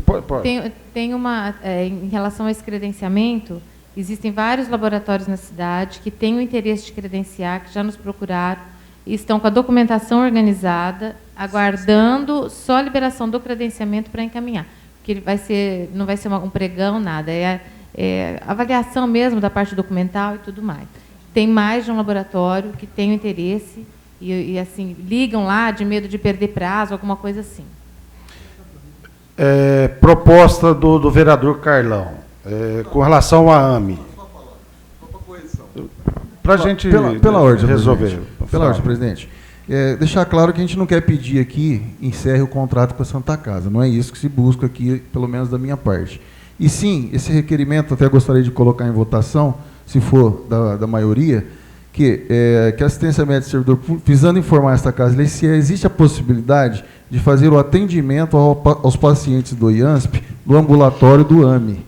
Pode. Tem uma, em relação a esse credenciamento, existem vários laboratórios na cidade que têm o interesse de credenciar, que já nos procuraram e estão com a documentação organizada, aguardando só a liberação do credenciamento para encaminhar. Porque não vai ser um pregão, nada, avaliação mesmo da parte documental e tudo mais. Tem mais de um laboratório que tem o interesse e assim, ligam lá de medo de perder prazo, alguma coisa assim. Proposta do vereador Carlão, com relação à AME. Para a gente pela ordem, resolver. Pela ordem, presidente. Deixar claro que a gente não quer pedir aqui, encerre o contrato com a Santa Casa. Não é isso que se busca aqui, pelo menos da minha parte. E sim, esse requerimento, até gostaria de colocar em votação, se for da maioria, que a assistência médica do servidor público, visando informar esta casa, se existe a possibilidade de fazer o atendimento aos pacientes do IANSP no ambulatório do AME.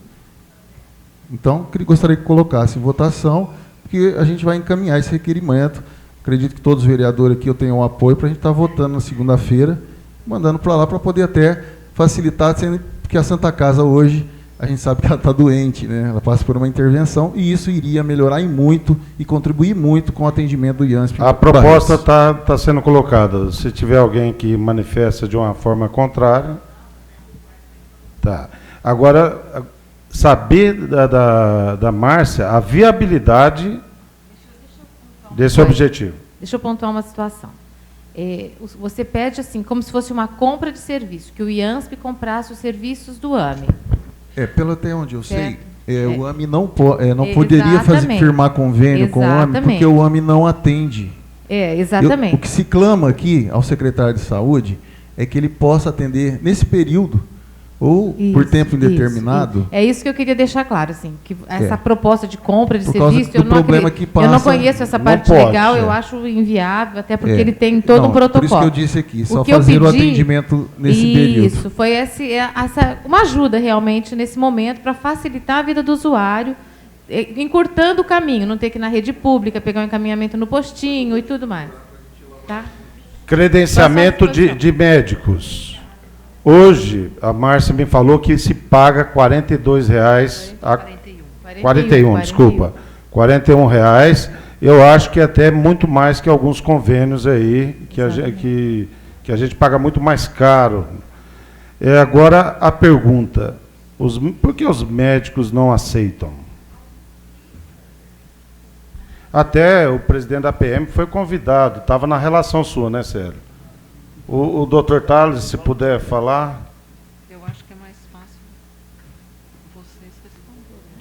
Então, gostaria que colocasse em votação, porque a gente vai encaminhar esse requerimento. Acredito que todos os vereadores aqui eu tenho um apoio para a gente estar votando na segunda-feira, mandando para lá para poder até facilitar, sendo que a Santa Casa hoje, a gente sabe que ela está doente, né? Ela passa por uma intervenção e isso iria melhorar em muito e contribuir muito com o atendimento do IANSP. A proposta está sendo colocada. Se tiver alguém que manifesta de uma forma contrária. Tá. Agora, saber da Márcia a viabilidade desse objetivo. Deixa eu pontuar uma situação. Você pede assim, como se fosse uma compra de serviço, que o IANSP comprasse os serviços do AME. Pelo até onde eu sei, o AME não poderia firmar convênio com o AME, porque o AME não atende. Exatamente. O que se clama aqui ao secretário de Saúde é que ele possa atender nesse período, ou por tempo indeterminado. Isso. É isso que eu queria deixar claro, assim, que essa proposta de compra de serviço, eu não conheço essa parte legal, eu acho inviável, até porque ele tem todo um protocolo. Por isso que eu disse aqui, só fazer o atendimento nesse período. Isso, foi uma ajuda realmente nesse momento para facilitar a vida do usuário, encurtando o caminho, não ter que ir na rede pública, pegar um encaminhamento no postinho e tudo mais. Tá? Credenciamento de médicos. Hoje, a Márcia me falou que se paga R$ 42,00. R$ 41, desculpa. R$ 41,00. Eu acho que até muito mais que alguns convênios aí, que a gente paga muito mais caro. Agora, a pergunta, por que os médicos não aceitam? Até o presidente da PM foi convidado, estava na relação sua, né, Célio? O doutor Thales, se puder falar. Eu acho que é mais fácil vocês responderem.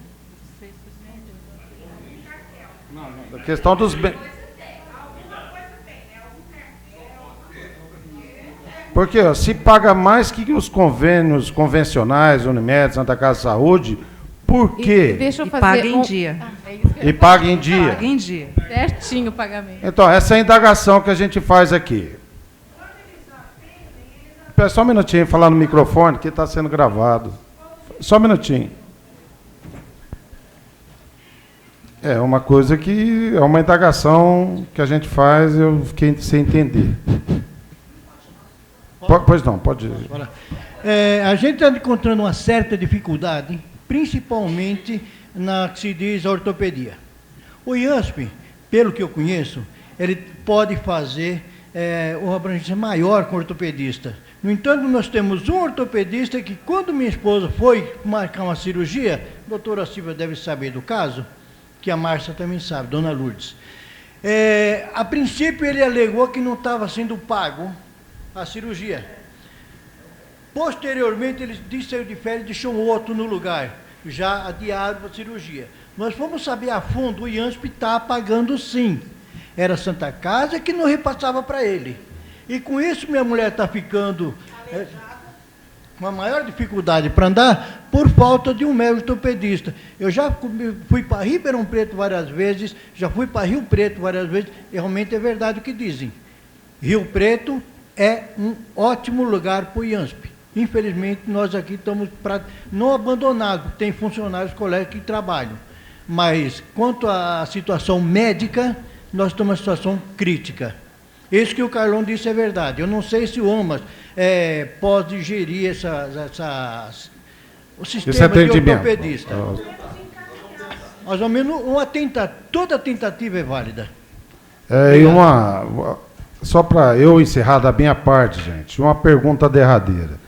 A questão dos bens. Porque se paga mais que os convênios convencionais, Unimed, Santa Casa de Saúde, por quê? E paga em dia. E paga em dia. Paga em dia. Certinho o pagamento. Então, essa é a indagação que a gente faz aqui. Espera só um minutinho, falar no microfone, que está sendo gravado. Só um minutinho. É uma coisa que é uma indagação que a gente faz, eu fiquei sem entender. Pois não, pode ir. A gente está encontrando uma certa dificuldade, principalmente na que se diz ortopedia. O IANSP, pelo que eu conheço, ele pode fazer uma abrangência maior com o ortopedista. No entanto, nós temos um ortopedista que, quando minha esposa foi marcar uma cirurgia, a doutora Silvia deve saber do caso, que a Márcia também sabe, dona Lourdes. A princípio, ele alegou que não estava sendo pago a cirurgia. Posteriormente, ele saiu de férias e deixou um outro no lugar, já adiado a cirurgia. Nós fomos saber a fundo, o IANSP está pagando sim. Era a Santa Casa que não repassava para ele. E com isso minha mulher está ficando com uma maior dificuldade para andar por falta de um médico ortopedista. Eu já fui para Ribeirão Preto várias vezes, já fui para Rio Preto várias vezes, e realmente é verdade o que dizem. Rio Preto é um ótimo lugar para o IANSP. Infelizmente, nós aqui estamos não abandonados, tem funcionários, colegas que trabalham. Mas, quanto à situação médica, nós estamos numa situação crítica. Isso que o Carlão disse é verdade. Eu não sei se o OMAS pode gerir o sistema de ortopedista. Mais ou menos, toda tentativa é válida. Só para eu encerrar da minha parte, gente, uma pergunta derradeira.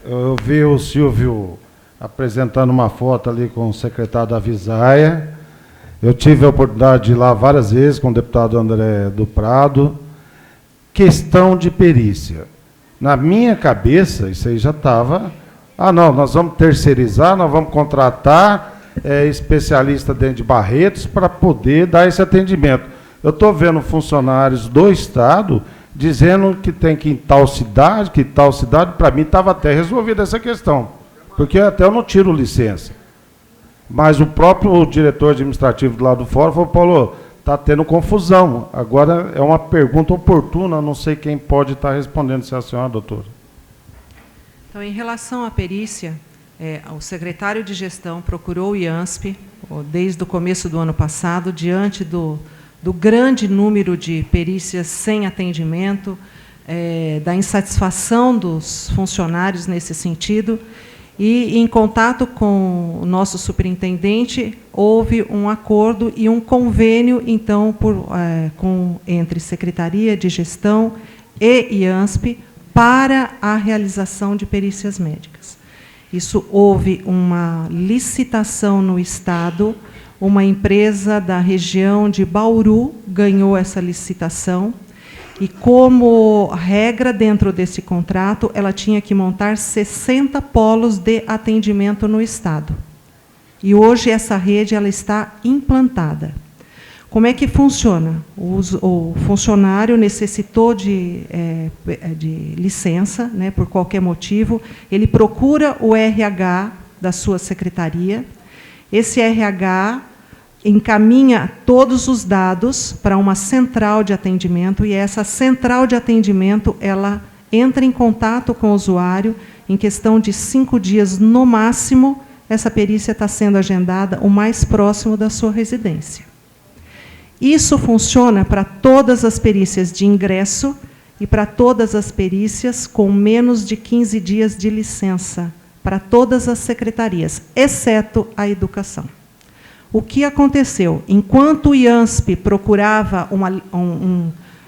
Eu vi o Silvio apresentando uma foto ali com o secretário da Visaia. Eu tive a oportunidade de ir lá várias vezes com o deputado André do Prado. Questão de perícia. Na minha cabeça, isso aí já estava... não, nós vamos terceirizar, nós vamos contratar especialista dentro de Barretos para poder dar esse atendimento. Eu estou vendo funcionários do Estado dizendo que tem que ir em tal cidade, para mim estava até resolvida essa questão, porque até eu não tiro licença. Mas o próprio diretor administrativo do lado do fórum falou, Paulo, está tendo confusão. Agora é uma pergunta oportuna, não sei quem pode estar respondendo, se é a senhora, doutora. Então, em relação à perícia, o secretário de gestão procurou o IANSP, desde o começo do ano passado, diante do grande número de perícias sem atendimento, da insatisfação dos funcionários nesse sentido, e, em contato com o nosso superintendente, houve um acordo e um convênio, então, entre Secretaria de Gestão e IANSP para a realização de perícias médicas. Isso, houve uma licitação no Estado, uma empresa da região de Bauru ganhou essa licitação e, como regra dentro desse contrato, ela tinha que montar 60 polos de atendimento no Estado. E hoje essa rede ela está implantada. Como é que funciona? O funcionário necessitou de licença, né, por qualquer motivo, ele procura o RH da sua secretaria. Esse RH encaminha todos os dados para uma central de atendimento, e essa central de atendimento ela entra em contato com o usuário. Em questão de 5 dias, no máximo, essa perícia está sendo agendada o mais próximo da sua residência. Isso funciona para todas as perícias de ingresso e para todas as perícias com menos de 15 dias de licença, para todas as secretarias, exceto a educação. O que aconteceu? Enquanto o IANSP procurava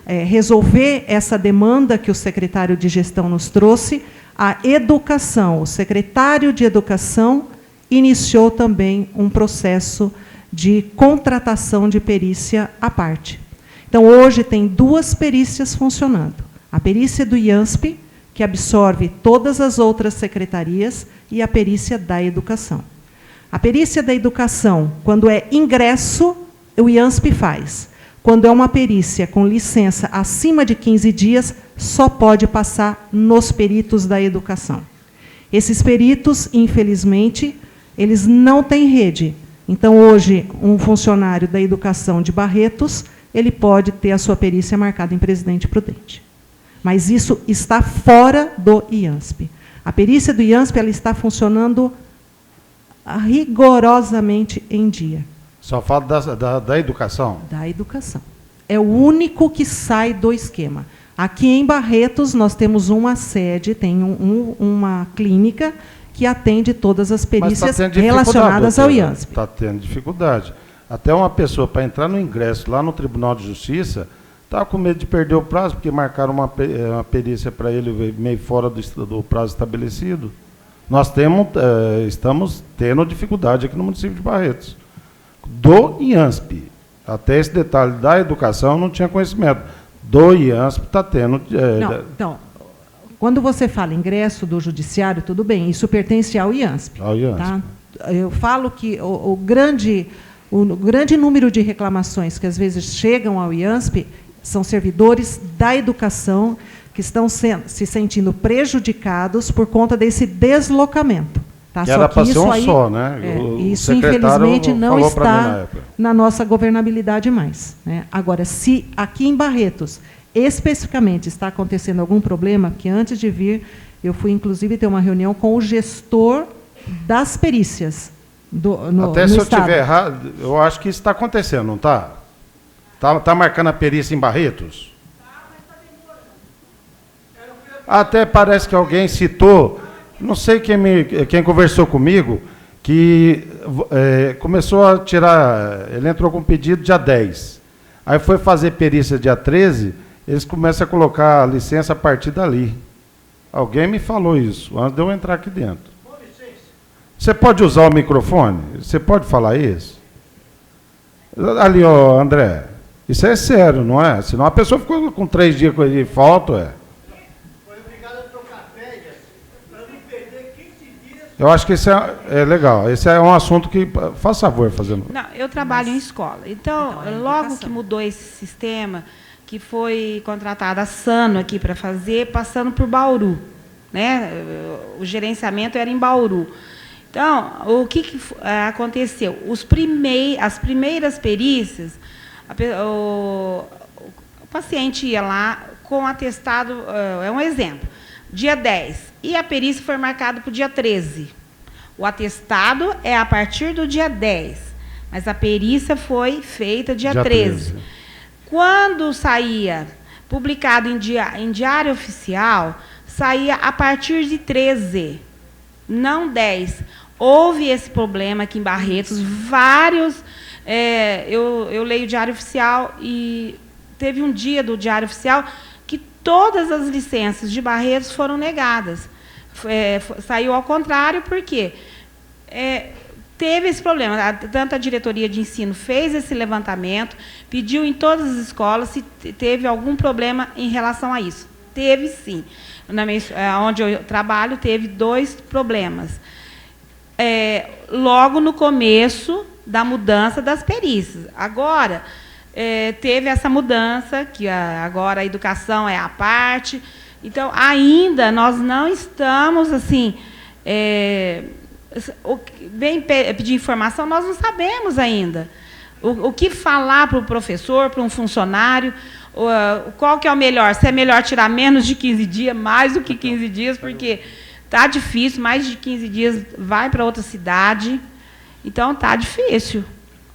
resolver essa demanda que o secretário de gestão nos trouxe, a educação, o secretário de educação iniciou também um processo de contratação de perícia à parte. Então, hoje tem 2 perícias funcionando. A perícia do IANSP, que absorve todas as outras secretarias, e a perícia da educação. A perícia da educação, quando é ingresso, o IANSP faz. Quando é uma perícia com licença acima de 15 dias, só pode passar nos peritos da educação. Esses peritos, infelizmente, eles não têm rede. Então, hoje, um funcionário da educação de Barretos, ele pode ter a sua perícia marcada em Presidente Prudente. Mas isso está fora do IANSP. A perícia do IANSP ela está funcionando rigorosamente em dia. Só fala da educação? Da educação. É o único que sai do esquema. Aqui em Barretos, nós temos uma sede, tem uma clínica que atende todas as perícias relacionadas ao IANSP. Está tendo dificuldade. Até uma pessoa, para entrar no ingresso lá no Tribunal de Justiça, estava com medo de perder o prazo, porque marcaram uma perícia para ele meio fora do prazo estabelecido. Nós estamos tendo dificuldade aqui no município de Barretos. Do IANSP. Até esse detalhe da educação eu não tinha conhecimento. Do IANSP está tendo... Então, quando você fala ingresso do judiciário, tudo bem, isso pertence ao IANSP. Ao IANSP. Tá? Eu falo que o grande número de reclamações que às vezes chegam ao IANSP são servidores da educação que estão se sentindo prejudicados por conta desse deslocamento. Tá? Que era para ser um só, né? Isso, infelizmente, não está na nossa governabilidade mais. Né? Agora, se aqui em Barretos, especificamente, está acontecendo algum problema, que antes de vir, eu fui, inclusive, ter uma reunião com o gestor das perícias no Até se eu estado. estiver errado, eu acho que isso está acontecendo, não está? Está marcando a perícia em Barretos? Até parece que alguém citou, não sei quem conversou comigo, que começou a tirar, ele entrou com um pedido dia 10. Aí foi fazer perícia dia 13, eles começam a colocar a licença a partir dali. Alguém me falou isso, antes de eu entrar aqui dentro. Você pode usar o microfone? Você pode falar isso? Ali, ó, André, isso é sério, não é? Senão a pessoa ficou com 3 dias de falta, Eu acho que isso é legal. Esse é um assunto que, faz favor, fazendo. Não, eu trabalho em escola. Então logo que mudou esse sistema, que foi contratada a Sano aqui para fazer, passando por Bauru, né? O gerenciamento era em Bauru. Então, o que aconteceu? As primeiras perícias, o paciente ia lá com atestado, é um exemplo, dia 10. E a perícia foi marcada para o dia 13. O atestado é a partir do dia 10, mas a perícia foi feita dia 13. Quando saía, publicado em diário oficial, saía a partir de 13, não 10. Houve esse problema aqui em Barretos, vários... eu leio o diário oficial e teve um dia do diário oficial que todas as licenças de Barretos foram negadas. Saiu ao contrário, porque teve esse problema. Tanto a diretoria de ensino fez esse levantamento, pediu em todas as escolas se teve algum problema em relação a isso. Teve, sim. Onde eu trabalho, teve 2 problemas. Logo no começo da mudança das perícias. Agora... teve essa mudança, que agora a educação é à parte. Então, ainda nós não estamos, assim, bem pedir informação, nós não sabemos ainda. O que falar para o professor, para um funcionário, qual que é o melhor? Se é melhor tirar menos de 15 dias, mais do que 15 dias, porque está difícil, mais de 15 dias vai para outra cidade, então está difícil.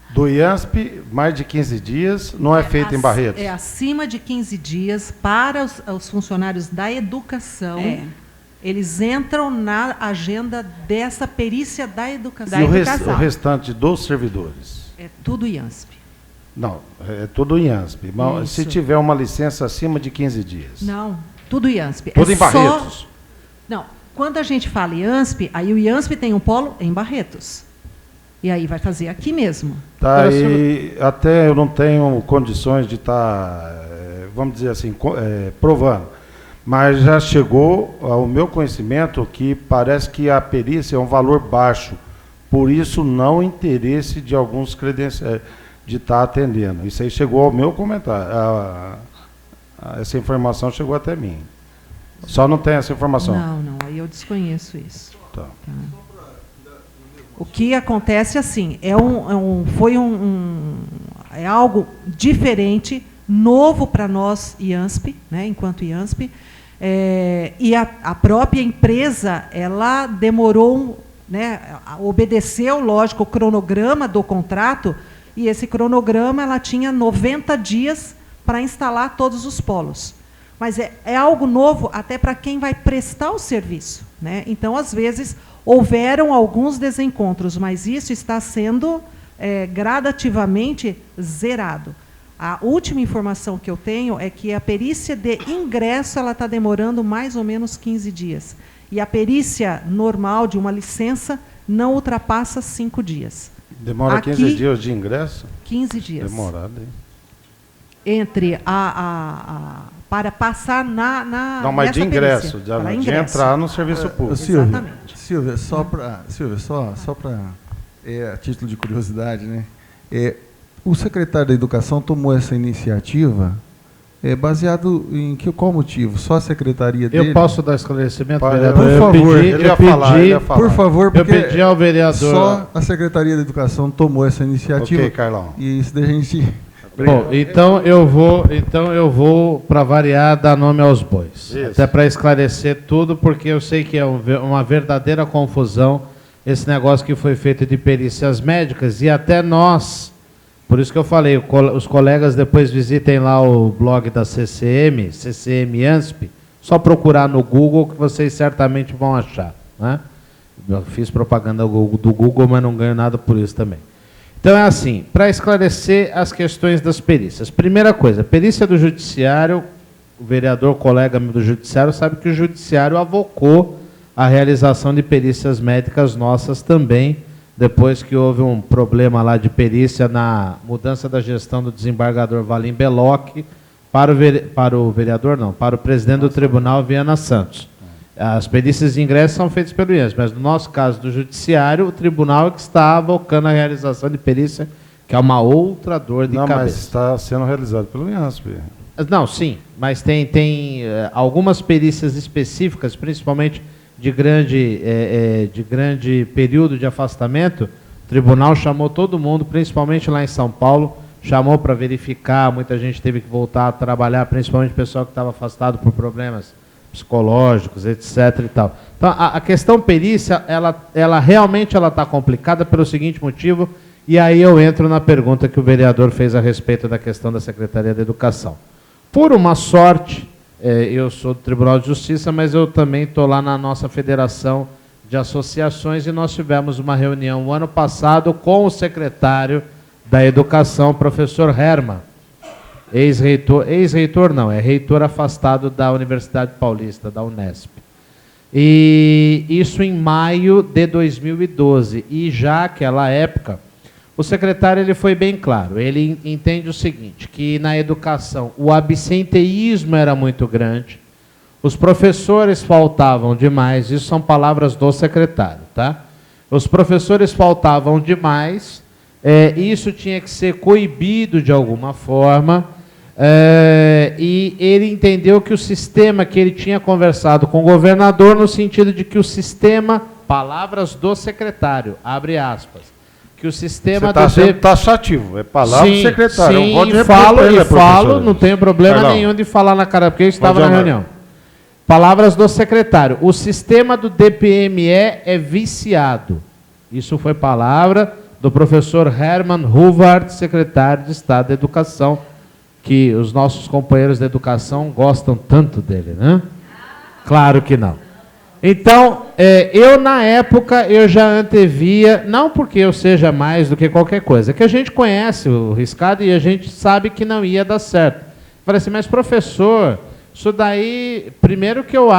Do IANSP, mais de 15 dias, não é feito em Barretos? É acima de 15 dias para os funcionários da educação. Eles entram na agenda dessa perícia da educação. E o restante dos servidores? É tudo IANSP. Não, é tudo IANSP. Mas se tiver uma licença acima de 15 dias? Não, tudo IANSP. Tudo em Barretos? Não, quando a gente fala IANSP, aí o IANSP tem um polo em Barretos. E aí vai fazer aqui mesmo. Tá, e até eu não tenho condições de estar, vamos dizer assim, provando. Mas já chegou ao meu conhecimento que parece que a perícia é um valor baixo. Por isso, não interesse de alguns credenciais de estar atendendo. Isso aí chegou ao meu comentário. Essa informação chegou até mim. Só não tem essa informação. Não, aí eu desconheço isso. Tá. O que acontece assim, é algo diferente novo para nós, IANSP, né, enquanto IANSP, e a própria empresa, ela demorou, né, obedeceu, lógico, o cronograma do contrato, e esse cronograma ela tinha 90 dias para instalar todos os polos. Mas é algo novo até para quem vai prestar o serviço, né? Então, às vezes, houveram alguns desencontros, mas isso está sendo gradativamente zerado. A última informação que eu tenho é que a perícia de ingresso está demorando mais ou menos 15 dias. E a perícia normal de uma licença não ultrapassa 5 dias. Demora 15 dias de ingresso? 15 dias. Demorado, hein? Entre para passar não, mas de ingresso, de entrar no serviço público. Silvia, só para a título de curiosidade, né? O secretário da Educação tomou essa iniciativa baseado em qual motivo? Só a secretaria dele? Eu posso dar esclarecimento, vereador? Por favor. Por favor, porque eu pedi ao vereador... Só a Secretaria da Educação tomou essa iniciativa. Ok, Carlão. E isso daí a gente... Bom, então eu vou, para variar, dar nome aos bois. Isso. Até para esclarecer tudo, porque eu sei que é uma verdadeira confusão esse negócio que foi feito de perícias médicas, e até nós, por isso que eu falei, os colegas depois visitem lá o blog da CCM ANSP, só procurar no Google que vocês certamente vão achar, né? Eu fiz propaganda do Google, mas não ganho nada por isso também. Então é assim, para esclarecer as questões das perícias. Primeira coisa, perícia do judiciário, o vereador colega do judiciário sabe que o judiciário avocou a realização de perícias médicas nossas também, depois que houve um problema lá de perícia na mudança da gestão do desembargador Valim Belloc para o presidente do tribunal, Viana Santos. As perícias de ingresso são feitas pelo IANSP, mas no nosso caso do judiciário, o tribunal é que está avocando a realização de perícia, que é uma outra dor de cabeça. Mas está sendo realizado pelo IANSP. Não, sim, mas tem algumas perícias específicas, principalmente de grande período de afastamento. O tribunal chamou todo mundo, principalmente lá em São Paulo, chamou para verificar, muita gente teve que voltar a trabalhar, principalmente o pessoal que estava afastado por problemas psicológicos, etc. e tal. Então, a questão perícia, ela realmente está complicada pelo seguinte motivo, e aí eu entro na pergunta que o vereador fez a respeito da questão da Secretaria da Educação. Por uma sorte, eu sou do Tribunal de Justiça, mas eu também estou lá na nossa Federação de Associações, e nós tivemos uma reunião o ano passado com o secretário da Educação, professor Herman, ex-reitor não, é reitor afastado da Universidade Paulista, da Unesp. E isso em maio de 2012. E já naquela época, o secretário ele foi bem claro. Ele entende o seguinte, que na educação o absenteísmo era muito grande, os professores faltavam demais, isso são palavras do secretário, tá? Os professores faltavam demais, isso tinha que ser coibido de alguma forma, e ele entendeu que o sistema, que ele tinha conversado com o governador, no sentido de que o sistema, palavras do secretário, abre aspas, que o sistema... Você está sendo taxativo, é palavra do secretário. Sim, falo, não tenho problema nenhum de falar na cara, porque eu estava na reunião. Palavras do secretário, o sistema do DPME é viciado. Isso foi palavra do professor Herman Huvard, secretário de Estado da Educação, que os nossos companheiros da educação gostam tanto dele, né? Claro que não. Então, eu na época, eu já antevia, não porque eu seja mais do que qualquer coisa, é que a gente conhece o riscado e a gente sabe que não ia dar certo. Falei assim, mas professor, isso daí, primeiro que eu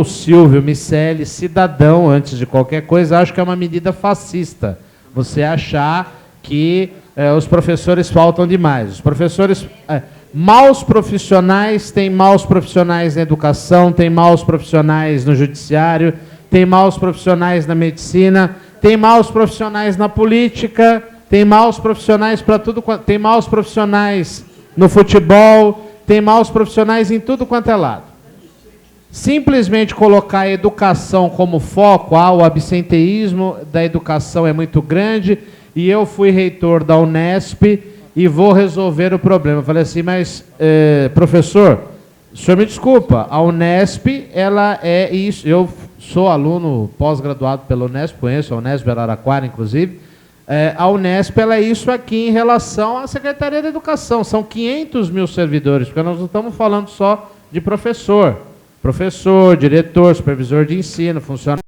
Silvio Miceli, cidadão, antes de qualquer coisa, acho que é uma medida fascista. Você achar que os professores faltam demais. Os professores... maus profissionais, tem maus profissionais na educação, tem maus profissionais no judiciário, tem maus profissionais na medicina, tem maus profissionais na política, tem maus profissionais para tudo, tem maus profissionais no futebol, tem maus profissionais em tudo quanto é lado. Simplesmente colocar a educação como foco, o absenteísmo da educação é muito grande, e eu fui reitor da Unesp, e vou resolver o problema. Eu falei assim, mas, professor, o senhor me desculpa, a Unesp, ela é isso. Eu sou aluno pós-graduado pela Unesp, conheço a Unesp Araraquara, inclusive. A Unesp, ela é isso aqui em relação à Secretaria da Educação. São 500 mil servidores, porque nós não estamos falando só de professor. Professor, diretor, supervisor de ensino, funcionário